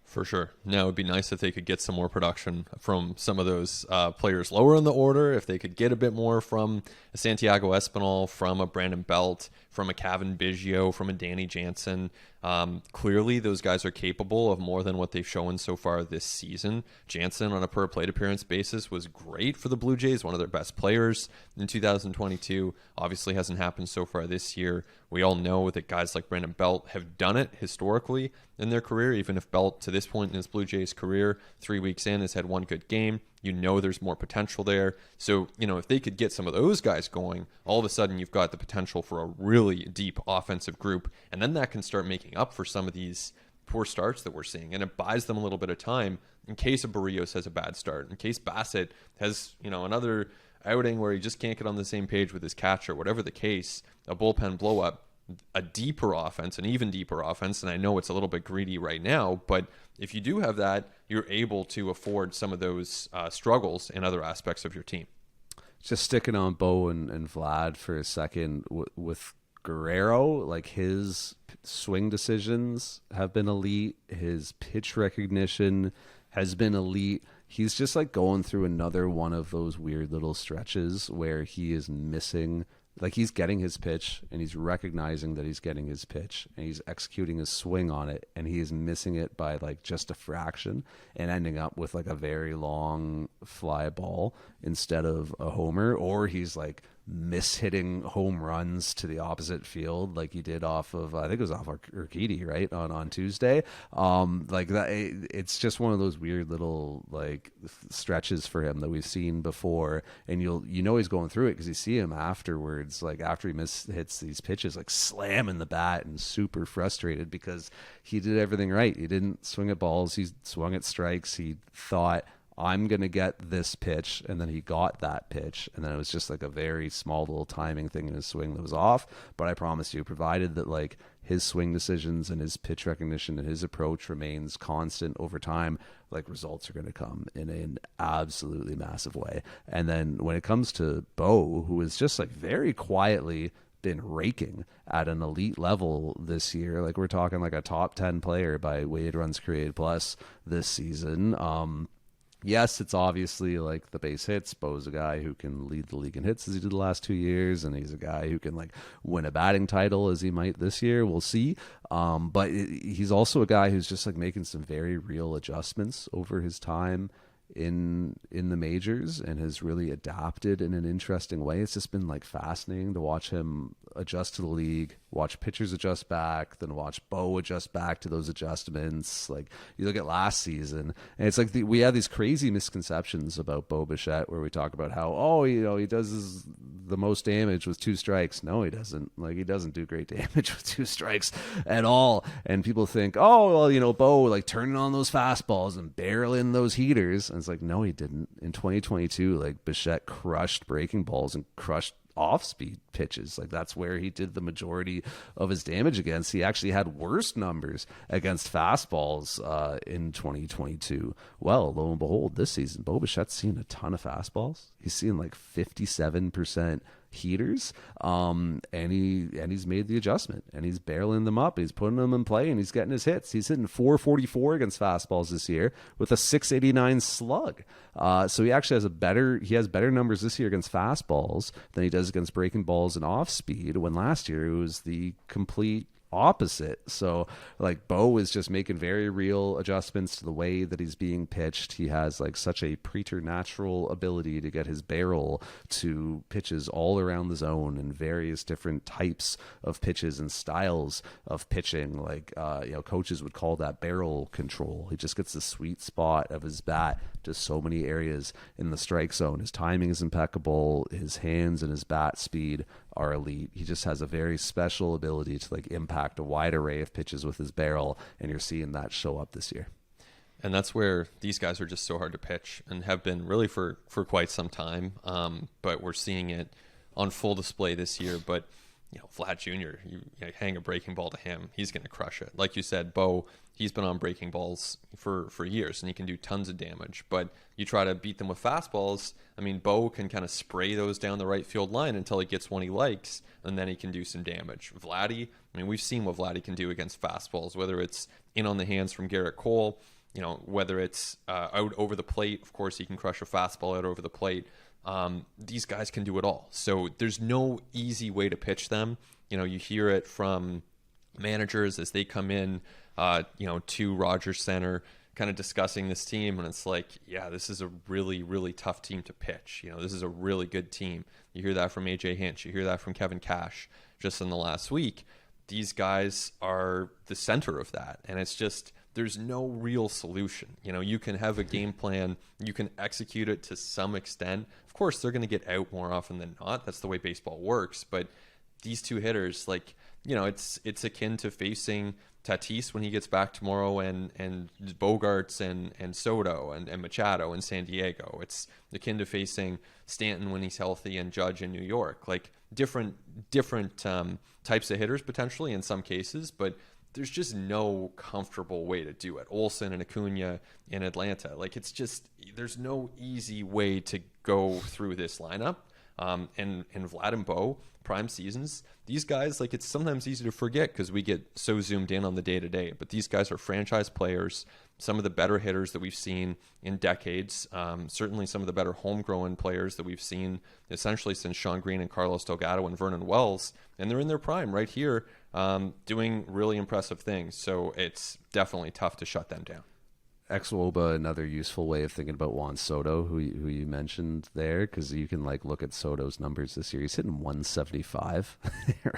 For sure. Now, it would be nice if they could get some more production from some of those players lower in the order, if they could get a bit more from a Santiago Espinal, from a Brandon Belt, from a Cavan Biggio, from a Danny Jansen. Clearly, those guys are capable of more than what they've shown so far this season. Jansen, on a per-plate appearance basis, was great for the Blue Jays, one of their best players in 2022. Obviously hasn't happened so far this year. We all know that guys like Brandon Belt have done it historically in their career, even if Belt, to this point in his Blue Jays career, 3 weeks in, has had one good game. There's more potential there. So, if they could get some of those guys going, all of a sudden you've got the potential for a really deep offensive group. And then that can start making up for some of these poor starts that we're seeing. And it buys them a little bit of time in case a Barrios has a bad start, in case Bassett has, another outing where he just can't get on the same page with his catcher, whatever the case, a bullpen blow up. A deeper offense, an even deeper offense, and I know it's a little bit greedy right now, but if you do have that, you're able to afford some of those struggles in other aspects of your team. Just sticking on Bo and Vlad for a second, with Guerrero, his swing decisions have been elite. His pitch recognition has been elite. He's just going through another one of those weird little stretches where he is missing. He's getting his pitch, and he's recognizing that he's getting his pitch, and he's executing his swing on it, and he is missing it by just a fraction, and ending up with a very long fly ball instead of a homer, or he's mishitting home runs to the opposite field, like he did off of, I think it was off Urquidy, right, on Tuesday. That, it's just one of those weird little stretches for him that we've seen before, and he's going through it because you see him afterwards, after he hits these pitches, slamming the bat and super frustrated because he did everything right. He didn't swing at balls, he swung at strikes. He thought I'm going to get this pitch, and then he got that pitch, and then it was just like a very small little timing thing in his swing that was off. But I promise you, provided that like his swing decisions and his pitch recognition and his approach remains constant over time, like results are going to come in an absolutely massive way. And then when it comes to Bo, who is just like very quietly been raking at an elite level this year, like we're talking like a top 10 player by weighted runs created plus this season. Yes, it's obviously like the base hits. Bo's a guy who can lead the league in hits as he did the last 2 years, and he's a guy who can like win a batting title as he might this year. We'll see. But he's also a guy who's just like making some very real adjustments over his time in the majors and has really adapted in an interesting way. It's just been like fascinating to watch him adjust to the league, watch pitchers adjust back, then watch Bo adjust back to those adjustments. Like you look at last season, and it's like we have these crazy misconceptions about Bo Bichette where we talk about how, he does the most damage with 2 strikes. No, he doesn't. Like he doesn't do great damage with 2 strikes at all. And people think, Bo like turning on those fastballs and barreling those heaters. And it's like, no, he didn't. In 2022, like Bichette crushed breaking balls and crushed off-speed pitches. Like that's where he did the majority of his damage against. He actually had worse numbers against fastballs in 2022. Well, lo and behold, this season, Bo Bichette's seen a ton of fastballs. He's seen like 57% heaters, and he's made the adjustment, and he's barreling them up, he's putting them in play, and he's getting his hits. He's hitting 444 against fastballs this year with a 689 slug. So he actually has better numbers this year against fastballs than he does against breaking balls and off speed, when last year it was the complete opposite. So like Bo is just making very real adjustments to the way that he's being pitched. He has like such a preternatural ability to get his barrel to pitches all around the zone and various different types of pitches and styles of pitching. Like coaches would call that barrel control. He just gets the sweet spot of his bat to so many areas in the strike zone. His timing is impeccable. His hands and his bat speed are elite. He just has a very special ability to like impact a wide array of pitches with his barrel, and you're seeing that show up this year. And that's where these guys are just so hard to pitch and have been really for quite some time. But we're seeing it on full display this year. But Vlad Jr., you hang a breaking ball to him, he's going to crush it. Like you said, Bo, he's been on breaking balls for years, and he can do tons of damage. But you try to beat them with fastballs, Bo can kind of spray those down the right field line until he gets one he likes, and then he can do some damage. Vladdy, we've seen what Vladdy can do against fastballs, whether it's in on the hands from Garrett Cole, whether it's out over the plate. Of course, he can crush a fastball out over the plate. These guys can do it all. So there's no easy way to pitch them. You hear it from managers as they come in, to Rogers Center, kind of discussing this team. And it's like, yeah, this is a really, really tough team to pitch. This is a really good team. You hear that from AJ Hinch. You hear that from Kevin Cash just in the last week. These guys are the center of that. And it's just, there's no real solution. You can have a game plan, you can execute it to some extent. Of course, they're going to get out more often than not. That's the way baseball works. But these 2 hitters, it's akin to facing Tatis when he gets back tomorrow, and Bogarts and Soto and Machado in San Diego. It's akin to facing Stanton when he's healthy and Judge in New York. Like different types of hitters potentially in some cases, but there's just no comfortable way to do it. Olsen and Acuna in Atlanta. It's just, there's no easy way to go through this lineup. And Vlad and Bo, prime seasons, these guys, it's sometimes easy to forget because we get so zoomed in on the day-to-day. But these guys are franchise players, some of the better hitters that we've seen in decades, certainly some of the better homegrown players that we've seen essentially since Sean Green and Carlos Delgado and Vernon Wells. And they're in their prime right here, doing really impressive things. So it's definitely tough to shut them down. Xwoba, another useful way of thinking about Juan Soto, who you mentioned there, because you can look at Soto's numbers this year. He's hitting 175,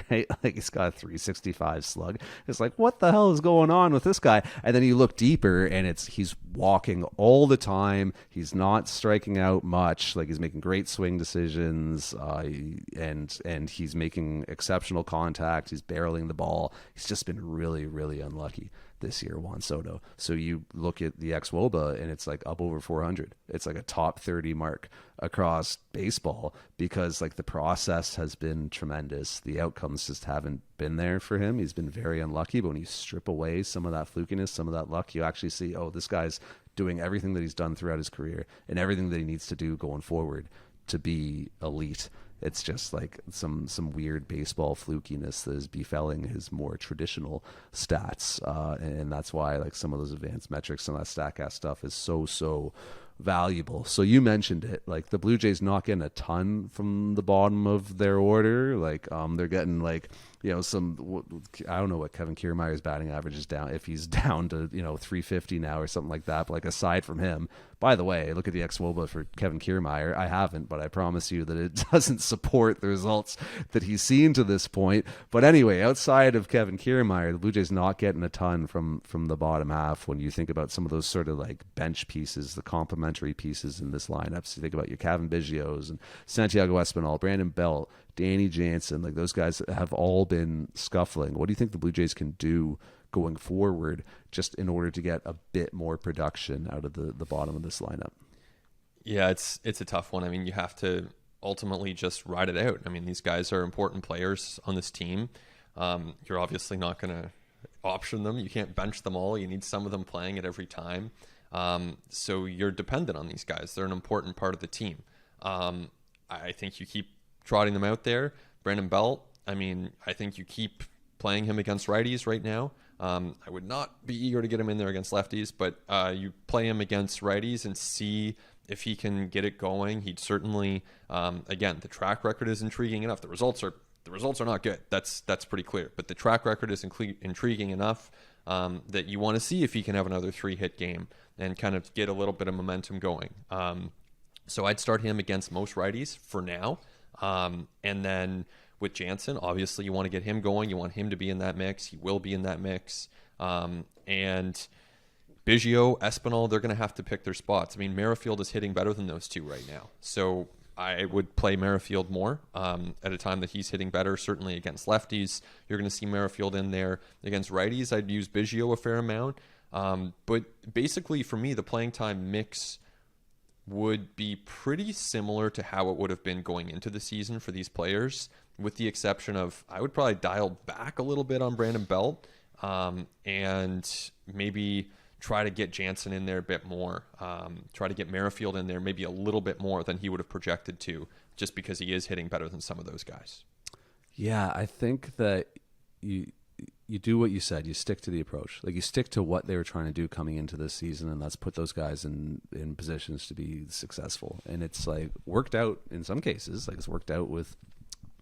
right? He's got a 365 slug. It's what the hell is going on with this guy? And then you look deeper, and he's walking all the time. He's not striking out much. He's making great swing decisions, and he's making exceptional contact. He's barreling the ball. He's just been really, really unlucky this year, Juan Soto. So you look at the ex-WOBA, and it's like up over 400. It's like a top 30 mark across baseball, because like the process has been tremendous. The outcomes just haven't been there for him. He's been very unlucky, but when you strip away some of that flukiness, some of that luck, you actually see, oh, this guy's doing everything that he's done throughout his career and everything that he needs to do going forward to be elite. It's just like some weird baseball flukiness that is befalling his more traditional stats, and that's why like some of those advanced metrics and that StatCast stuff is so valuable. So you mentioned it, like the Blue Jays not getting a ton from the bottom of their order. Like they're getting like, you know, I don't know what Kevin Kiermaier's batting average is down, if he's down to, you know, 350 now or something like that. But like aside from him, by the way, look at the ex-WOBA for Kevin Kiermaier. I haven't, but I promise you that it doesn't support the results that he's seen to this point. But anyway, outside of Kevin Kiermaier, the Blue Jays not getting a ton from the bottom half. When you think about some of those sort of like bench pieces, the complementary pieces in this lineup, so you think about your Cavan Biggios and Santiago Espinal, Brandon Belt, Danny Jansen, like those guys have all been scuffling. What do you think the Blue Jays can do going forward just in order to get a bit more production out of the bottom of this lineup? Yeah, it's a tough one. I mean, you have to ultimately just ride it out. I mean, these guys are important players on this team. You're obviously not going to option them. You can't bench them all. You need some of them playing at every time. So you're dependent on these guys. They're an important part of the team. I think you keep trotting them out there. Brandon Belt, I mean, I think you keep playing him against righties right now. I would not be eager to get him in there against lefties, but you play him against righties and see if he can get it going. He'd certainly, again, the track record is intriguing enough. The results are not good. That's pretty clear. But the track record is intriguing enough that you want to see if he can have another 3-hit game and kind of get a little bit of momentum going. So I'd start him against most righties for now. And then with Jansen, obviously you want to get him going. You want him to be in that mix. He will be in that mix. And Biggio, Espinal, they're going to have to pick their spots. I mean, Merrifield is hitting better than those two right now. So I would play Merrifield more at a time that he's hitting better. Certainly against lefties, you're going to see Merrifield in there. Against righties, I'd use Biggio a fair amount. But basically for me, the playing time mix would be pretty similar to how it would have been going into the season for these players, with the exception of I would probably dial back a little bit on Brandon Belt and maybe try to get Jansen in there a bit more, try to get Merrifield in there maybe a little bit more than he would have projected to, just because he is hitting better than some of those guys. Yeah, I think that you do what you said. You stick to the approach. Like you stick to what they were trying to do coming into this season, and that's put those guys in positions to be successful. And it's like worked out in some cases. Like it's worked out with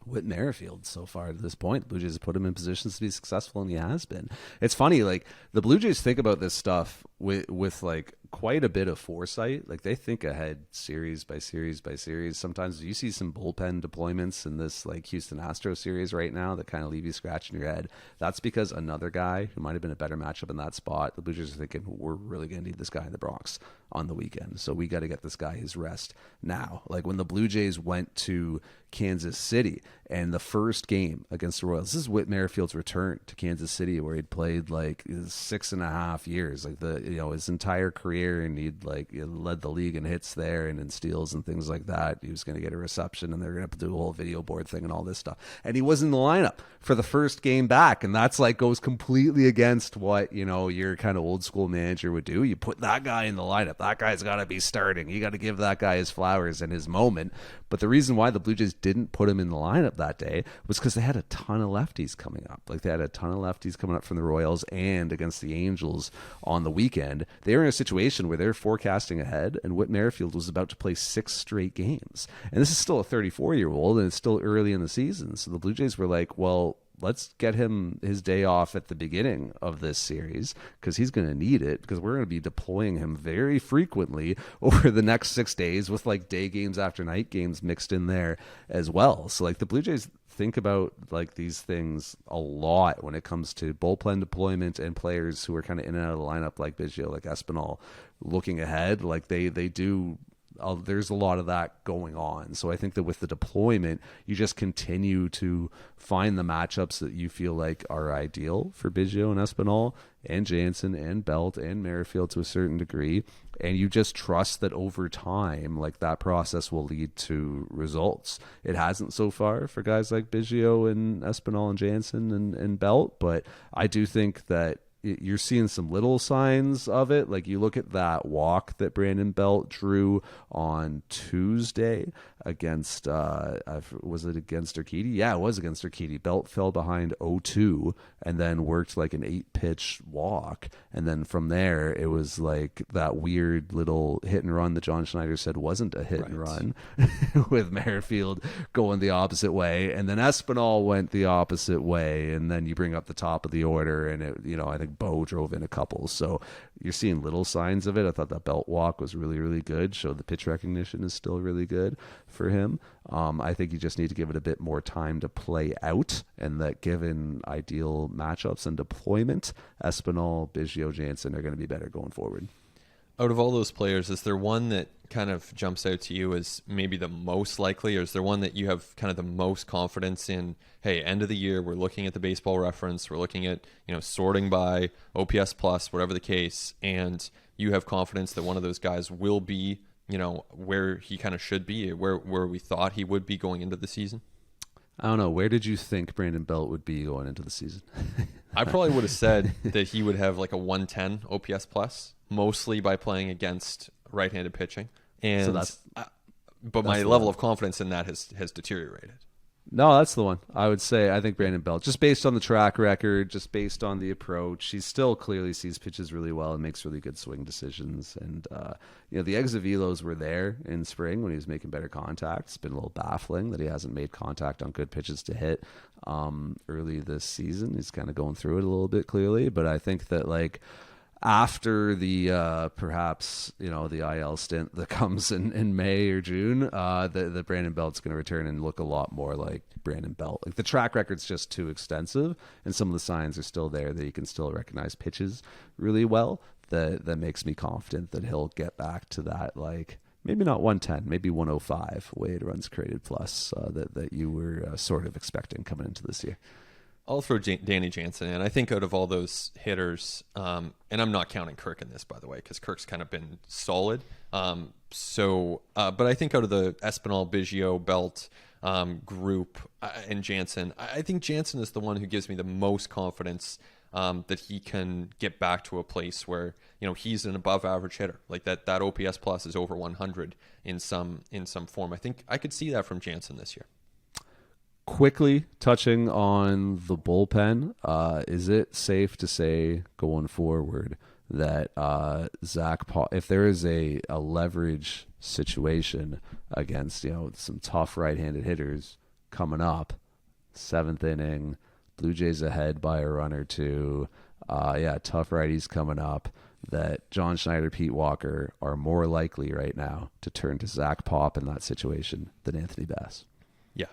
Whit Merrifield so far to this point. The Blue Jays have put him in positions to be successful, and he has been. It's funny, like the Blue Jays think about this stuff with like quite a bit of foresight. Like they think ahead series by series by series. Sometimes you see some bullpen deployments in this like Houston Astros series right now that kind of leave you scratching your head. That's because another guy who might have been a better matchup in that spot, the Blue Jays are thinking, we're really going to need this guy in the Bronx on the weekend. So we got to get this guy his rest now. Like when the Blue Jays went to Kansas City and the first game against the Royals, this is Whit Merrifield's return to Kansas City, where he'd played like 6.5 years, like his entire career, and he'd led the league in hits there and in steals and things like that. He was going to get a reception, and they're going to do a whole video board thing and all this stuff. And he was in the lineup for the first game back, and that's like goes completely against what your kind of old school manager would do. You put that guy in the lineup. That guy's got to be starting. You got to give that guy his flowers and his moment. But the reason why the Blue Jays didn't put him in the lineup that day was because they had a ton of lefties coming up. Like they had a ton of lefties coming up from the Royals and against the Angels on the weekend. They were in a situation where they're forecasting ahead, and Whit Merrifield was about to play 6 straight games. And this is still a 34-year-old, and it's still early in the season. So the Blue Jays were like, well, let's get him his day off at the beginning of this series because he's going to need it, because we're going to be deploying him very frequently over the next 6 days with like day games after night games mixed in there as well. So like the Blue Jays think about like these things a lot when it comes to bullpen deployment and players who are kind of in and out of the lineup like Biggio, like Espinal, looking ahead. Like they do there's a lot of that going on. So I think that with the deployment, you just continue to find the matchups that you feel like are ideal for Biggio and Espinal and Jansen and Belt and Merrifield to a certain degree. And you just trust that over time, like that process will lead to results. It hasn't so far for guys like Biggio and Espinal and Jansen and Belt, but I do think that you're seeing some little signs of it. Like you look at that walk that Brandon Belt drew on Tuesday against, was it against Urquidy? Yeah, it was against Urquidy. Belt fell behind 0-2 and then worked like an 8-pitch walk. And then from there, it was like that weird little hit and run that John Schneider said wasn't a hit and run with Merrifield going the opposite way. And then Espinal went the opposite way. And then you bring up the top of the order and it, I think Bo drove in a couple. So you're seeing little signs of it. I thought that Belt walk was really, really good. Showed the pitch recognition is still really good for him. I think you just need to give it a bit more time to play out, and that given ideal matchups and deployment, Espinal, Biggio, Jansen are going to be better going forward. Out of all those players, is there one that kind of jumps out to you as maybe the most likely, or is there one that you have kind of the most confidence in? Hey, end of the year, we're looking at the Baseball Reference, we're looking at, sorting by OPS plus, whatever the case, and you have confidence that one of those guys will be, where he kind of should be, where we thought he would be going into the season? I don't know. Where did you think Brandon Belt would be going into the season? I probably would have said that he would have like a 110 OPS plus, mostly by playing against right-handed pitching. And but my level of confidence in that has deteriorated. No, that's the one. I would say I think Brandon Belt, just based on the track record, just based on the approach, he still clearly sees pitches really well and makes really good swing decisions. And, the exit velos were there in spring when he was making better contact. It's been a little baffling that he hasn't made contact on good pitches to hit early this season. He's kind of going through it a little bit clearly, but I think that after the perhaps the IL stint that comes in May or June, the Brandon Belt's going to return and look a lot more like Brandon Belt. Like the track record's just too extensive, and some of the signs are still there that he can still recognize pitches really well. That makes me confident that he'll get back to that, maybe not 110, maybe 105 weighted runs created plus that you were sort of expecting coming into this year. I'll throw Danny Jansen in. I think out of all those hitters, and I'm not counting Kirk in this, by the way, because Kirk's kind of been solid. But I think out of the Espinal, Biggio, Belt group and Jansen, I think Jansen is the one who gives me the most confidence that he can get back to a place where he's an above average hitter, like that OPS plus is over 100 in some form. I think I could see that from Jansen this year. Quickly touching on the bullpen, is it safe to say going forward that Zach Paul, if there is a leverage situation against some tough right-handed hitters coming up, 7th inning, Blue Jays ahead by a run or two, tough righties coming up, that John Schneider, Pete Walker are more likely right now to turn to Zach Pop in that situation than Anthony Bass? Yeah.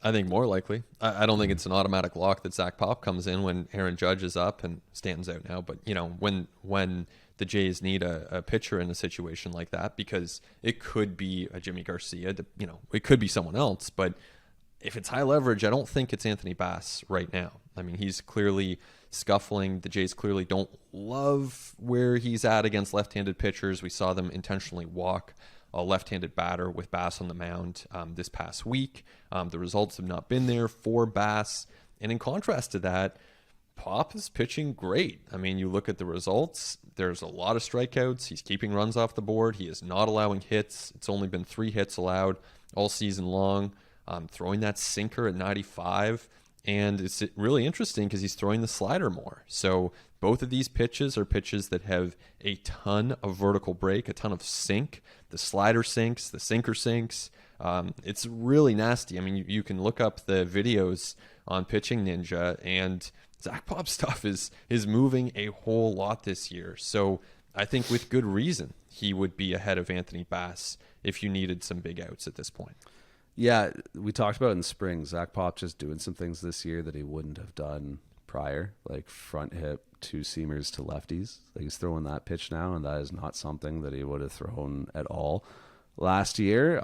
I think more likely. I don't think it's an automatic lock that Zach Pop comes in when Aaron Judge is up and Stanton's out now. But, when the Jays need a pitcher in a situation like that, because it could be a Jimmy Garcia, it could be someone else. But if it's high leverage, I don't think it's Anthony Bass right now. I mean, he's clearly scuffling. The Jays clearly don't love where he's at against left-handed pitchers. We saw them intentionally walk a left-handed batter with Bass on the mound this past week. The results have not been there for Bass. And in contrast to that, Pop is pitching great. I mean, you look at the results, there's a lot of strikeouts. He's keeping runs off the board. He is not allowing hits. It's only been 3 hits allowed all season long. Throwing that sinker at 95. And it's really interesting because he's throwing the slider more. So both of these pitches are pitches that have a ton of vertical break, a ton of sink. The slider sinks, the sinker sinks. It's really nasty. I mean, you can look up the videos on Pitching Ninja, and Zach Pop's stuff is moving a whole lot this year. So I think with good reason, he would be ahead of Anthony Bass if you needed some big outs at this point. Yeah, we talked about it in spring. Zach Pop just doing some things this year that he wouldn't have done prior, like front hip, 2-seamers to lefties. Like he's throwing that pitch now, and that is not something that he would have thrown at all last year.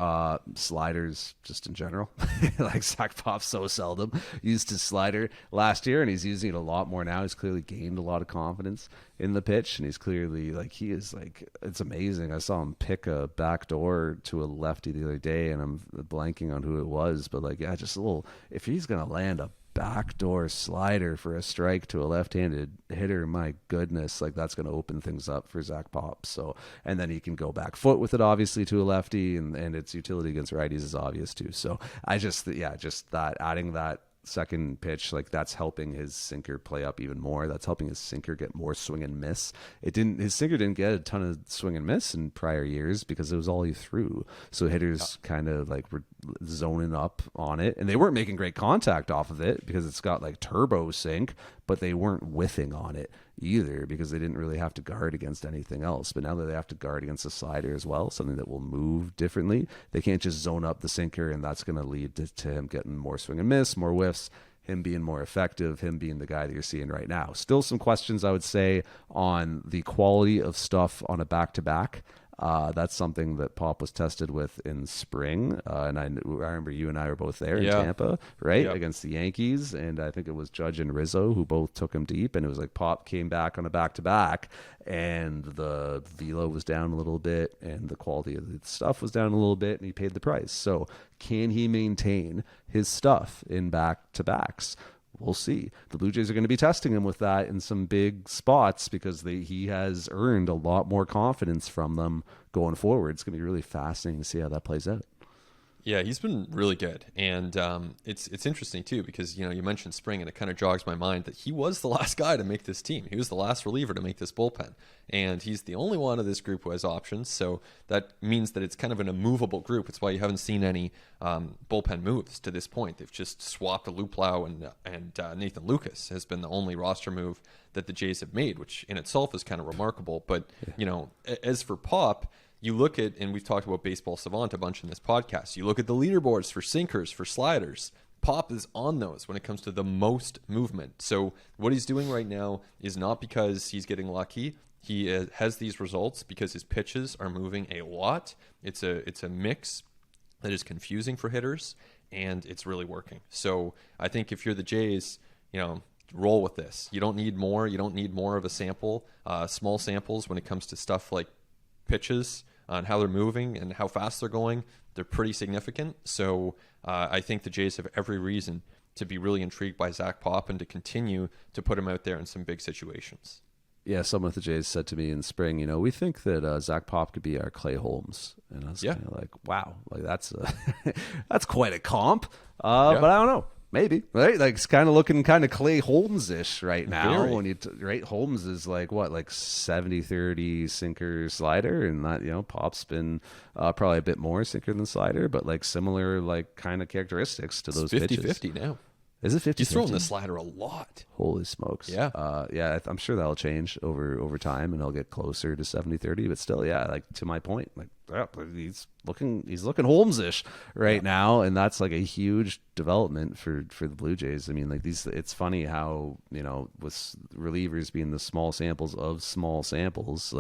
Sliders just in general. Like Zach Pop so seldom used his slider last year, and he's using it a lot more now. He's clearly gained a lot of confidence in the pitch, and he's clearly he is it's amazing. I saw him pick a backdoor to a lefty the other day, and I'm blanking on who it was, but just a little, if he's going to land a backdoor slider for a strike to a left-handed hitter, my goodness, that's going to open things up for Zach Pop. So, and then he can go back foot with it, obviously, to a lefty, and its utility against righties is obvious too. So I just that adding that second pitch, that's helping his sinker play up even more. That's helping his sinker get more swing and miss. His sinker didn't get a ton of swing and miss in prior years because it was all he threw. So hitters kind of were zoning up on it, and they weren't making great contact off of it because it's got turbo sink, but they weren't whiffing on it either because they didn't really have to guard against anything else. But now that they have to guard against a slider as well, something that will move differently, they can't just zone up the sinker, and that's going to lead to him getting more swing and miss, more whiffs, him being more effective, him being the guy that you're seeing right now. Still some questions, I would say, on the quality of stuff on a back-to-back. That's something that Pop was tested with in spring, and I remember you and I were both there in Tampa, right, against the Yankees, and I think it was Judge and Rizzo who both took him deep, and it was Pop came back on a back-to-back, and the velo was down a little bit, and the quality of the stuff was down a little bit, and he paid the price. So can he maintain his stuff in back-to-backs? We'll see. The Blue Jays are going to be testing him with that in some big spots because he has earned a lot more confidence from them going forward. It's going to be really fascinating to see how that plays out. Yeah, he's been really good, and it's interesting too because you mentioned spring, and it kind of jogs my mind that he was the last guy to make this team. He was the last reliever to make this bullpen, and he's the only one of this group who has options. So that means that it's kind of an immovable group. It's why you haven't seen any bullpen moves to this point. They've just swapped Luplow and Nathan Lucas has been the only roster move that the Jays have made, which in itself is kind of remarkable. But as for Pop, you look at, and we've talked about Baseball Savant a bunch in this podcast, you look at the leaderboards for sinkers, for sliders. Pop is on those when it comes to the most movement. So what he's doing right now is not because he's getting lucky. He has these results because his pitches are moving a lot. It's a mix that is confusing for hitters, and it's really working. So I think if you're the Jays, roll with this. You don't need more. You don't need more of a sample, small samples when it comes to stuff like pitches on how they're moving and how fast they're going. They're pretty significant. So I think the Jays have every reason to be really intrigued by Zach Pop and to continue to put him out there in some big situations. Yeah, someone at the Jays said to me in spring, we think that Zach Pop could be our Clay Holmes. And I was kind of wow, that's that's quite a comp. But I don't know. Maybe, right? It's kind of looking kind of Clay Holmes-ish right now. Very. When right, Holmes is 70-30 sinker slider, and that Pop's been probably a bit more sinker than slider, but similar kind of characteristics to those 50-50 pitches. now. Is it 50-50? He's throwing the slider a lot. Holy smokes. Yeah. I'm sure that'll change over time, and he'll get closer to 70-30, but still, to my point, he's looking Holmes-ish right now, and that's a huge development for the Blue Jays. I mean, it's funny how, with relievers being the small samples of small samples,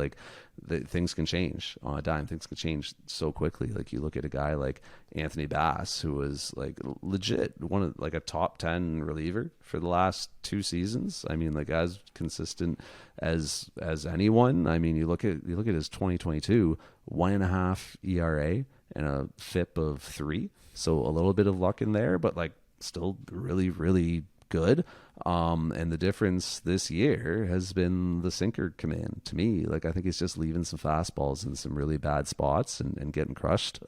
things can change on a dime. Things can change so quickly. You look at a guy like Anthony Bass, who was legit one of a top 10 reliever for the last 2 seasons. I mean, as consistent as anyone. I mean, you look at his 2022 1.5 ERA and a FIP of 3. So a little bit of luck in there, but still really, really good. And the difference this year has been the sinker command to me. I think he's just leaving some fastballs in some really bad spots and getting crushed.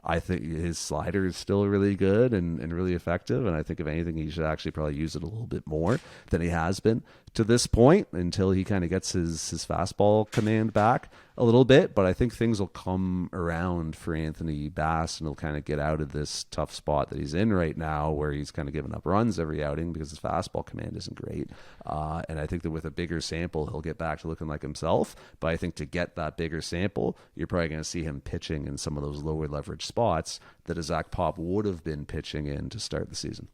I think his slider is still really good and really effective. And I think if anything, he should actually probably use it a little bit more than he has been to this point until he kind of gets his fastball command back a little bit. But I think things will come around for Anthony Bass, and he'll kind of get out of this tough spot that he's in right now where he's kind of giving up runs every outing because his fastball command isn't great. And I think that with a bigger sample, he'll get back to looking like himself. But I think to get that bigger sample, you're probably going to see him pitching in some of those lower leverage spots that a Zach Pop would have been pitching in to start the season.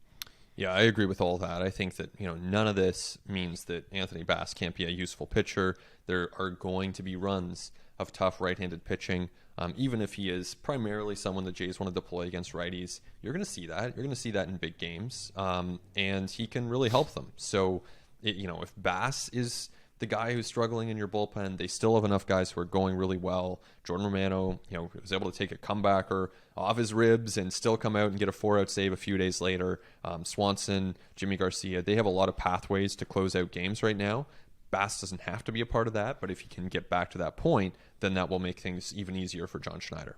Yeah, I agree with all that. I think that none of this means that Anthony Bass can't be a useful pitcher. There are going to be runs of tough right-handed pitching Even if he is primarily someone the Jays want to deploy against righties, you're going to see that. You're going to see that in big games, and he can really help them. So, if Bass is the guy who's struggling in your bullpen, they still have enough guys who are going really well. Jordan Romano, was able to take a comebacker off his ribs and still come out and get a 4-out save a few days later. Swanson, Jimmy Garcia, they have a lot of pathways to close out games right now. Bass doesn't have to be a part of that, but if he can get back to that point, then that will make things even easier for John Schneider.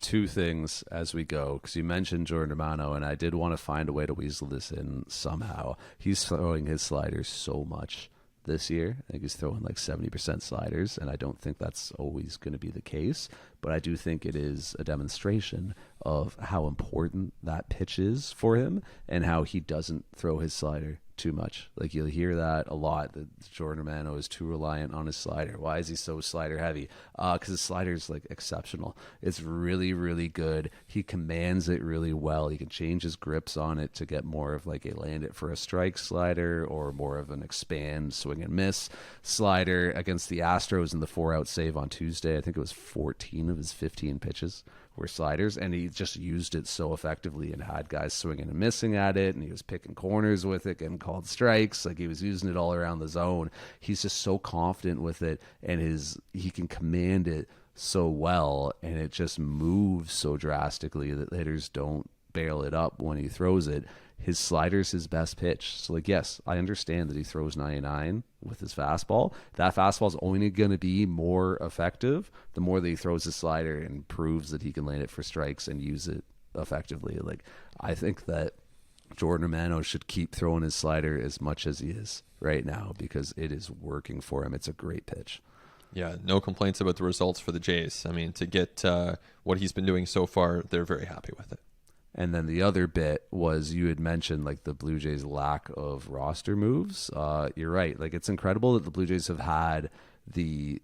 Two things as we go, because you mentioned Jordan Romano, and I did want to find a way to weasel this in somehow. He's throwing his sliders so much this year. I think he's throwing like 70% sliders, and I don't think that's always going to be the case, but I do think it is a demonstration of how important that pitch is for him and how he doesn't throw his slider too much. Like, you'll hear that a lot, that Jordan Romano is too reliant on his slider. Why is he so slider heavy? Because his slider is like exceptional. It's really, really good. He commands it really well. He can change his grips on it to get more of like a land it for a strike slider or more of an expand swing and miss slider. Against the Astros in the 4-out save on Tuesday, I think it was 14 of his 15 pitches were sliders, and he just used it so effectively and had guys swinging and missing at it, and he was picking corners with it, getting called strikes. Like, he was using it all around the zone. He's just so confident with it, and he can command it so well, and it just moves so drastically that hitters don't barrel it up when he throws it. His slider's his best pitch. So, like, yes, I understand that he throws 99 with his fastball. That fastball is only going to be more effective the more that he throws his slider and proves that he can land it for strikes and use it effectively. Like, I think that Jordan Romano should keep throwing his slider as much as he is right now because it is working for him. It's a great pitch. Yeah, no complaints about the results for the Jays. I mean, to get what he's been doing so far, they're very happy with it. And then the other bit was, you had mentioned like the Blue Jays' lack of roster moves. You're right. Like, it's incredible that the Blue Jays have had the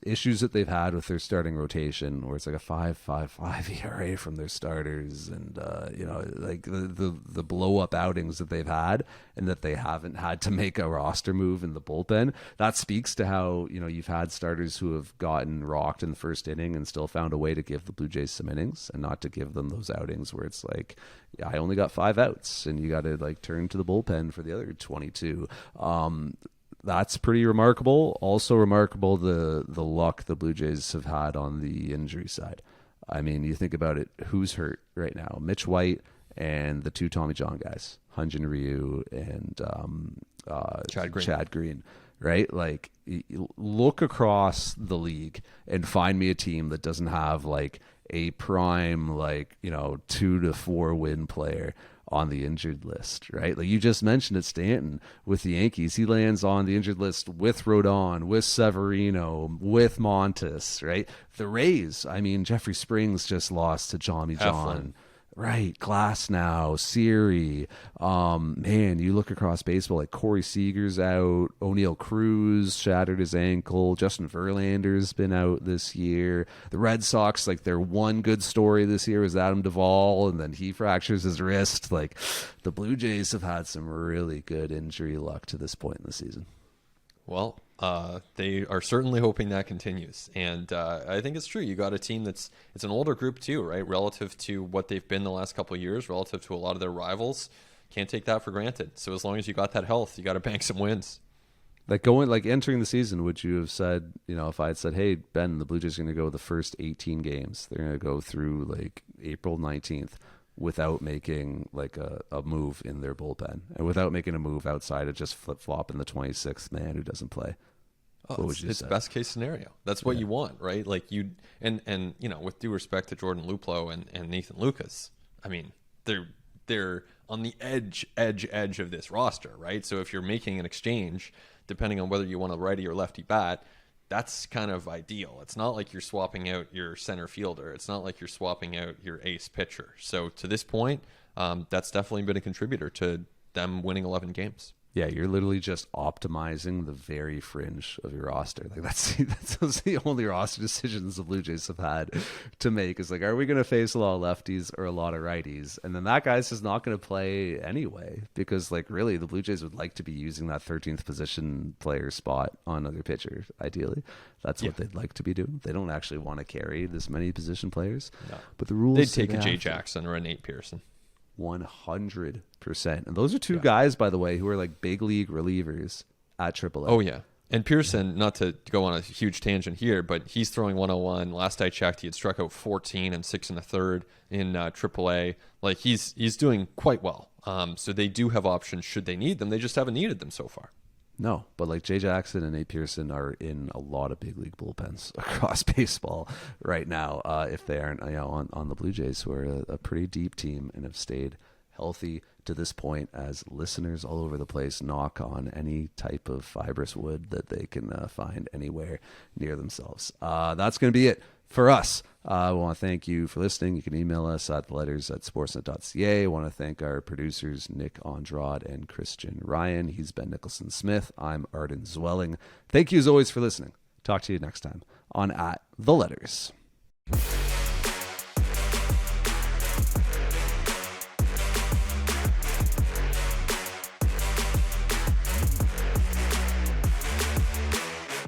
issues that they've had with their starting rotation, where it's like a 5.55 ERA from their starters, and like the blow up outings that they've had, and that they haven't had to make a roster move in the bullpen. That speaks to how you've had starters who have gotten rocked in the first inning and still found a way to give the Blue Jays some innings, and not to give them those outings where it's like, yeah, I only got 5 outs, and you got to like turn to the bullpen for the other 22. That's pretty remarkable. Also remarkable the luck the Blue Jays have had on the injury side. I mean, you think about it, who's hurt right now? Mitch White and the 2 Tommy John guys, Hyun-Jin Ryu and Chad Green, right? Like, look across the league and find me a team that doesn't have like a prime 2 to 4 win player on the injured list, right? Like, you just mentioned it, Stanton with the Yankees. He lands on the injured list with Rodon, with Severino, with Montes, right? The Rays, I mean, Jeffrey Springs just lost to Tommy John. Right, Glasnow, Siri. Man, you look across baseball, like Corey Seager's out, O'Neal Cruz shattered his ankle, Justin Verlander's been out this year. The Red Sox, like, their one good story this year was Adam Duvall, and then he fractures his wrist. Like, the Blue Jays have had some really good injury luck to this point in the season. Well, they are certainly hoping that continues. And I think it's true. You got a team it's an older group too, right? Relative to what they've been the last couple of years, relative to a lot of their rivals. Can't take that for granted. So as long as you got that health, you got to bank some wins. Like, entering the season, would you have said, if I had said, hey, Ben, the Blue Jays are going to go the first 18 games. They're going to go through like April 19th without making like a move in their bullpen, and without making a move outside of just flip-flopping the 26th man who doesn't play. What would you say? It's best case scenario. That's what you want, right? Like, and with due respect to Jordan Luplow and Nathan Lucas, I mean, they're on the edge of this roster, right? So if you're making an exchange, depending on whether you want a righty or lefty bat, that's kind of ideal. It's not like you're swapping out your center fielder. It's not like you're swapping out your ace pitcher. So to this point, that's definitely been a contributor to them winning 11 games. Yeah, you're literally just optimizing the very fringe of your roster. Like that's the only roster decisions the Blue Jays have had to make. Is like, are we going to face a lot of lefties or a lot of righties? And then that guy's just not going to play anyway, because like really the Blue Jays would like to be using that 13th position player spot on other pitcher. Ideally, that's what they'd like to be doing. They don't actually want to carry this many position players. No. But the rules, they'd take a Jay Jackson or a Nate Pearson. 100%. And those are two guys, by the way, who are like big league relievers at AAA. Oh, yeah. And Pearson, not to go on a huge tangent here, but he's throwing 101. Last I checked, he had struck out 14 and 6 1/3 in AAA. Like, he's doing quite well. So they do have options should they need them. They just haven't needed them so far. No, but like Jay Jackson and Nate Pearson are in a lot of big league bullpens across baseball right now. If they aren't, on the Blue Jays, who are a pretty deep team and have stayed healthy to this point, as listeners all over the place knock on any type of fibrous wood that they can find anywhere near themselves. That's going to be it for us. I want to thank you for listening. You can email us at theletters@sportsnet.ca. I want to thank our producers, Nick Andrade and Christian Ryan. He's Ben Nicholson-Smith. I'm Arden Zwelling. Thank you as always for listening. Talk to you next time on At The Letters.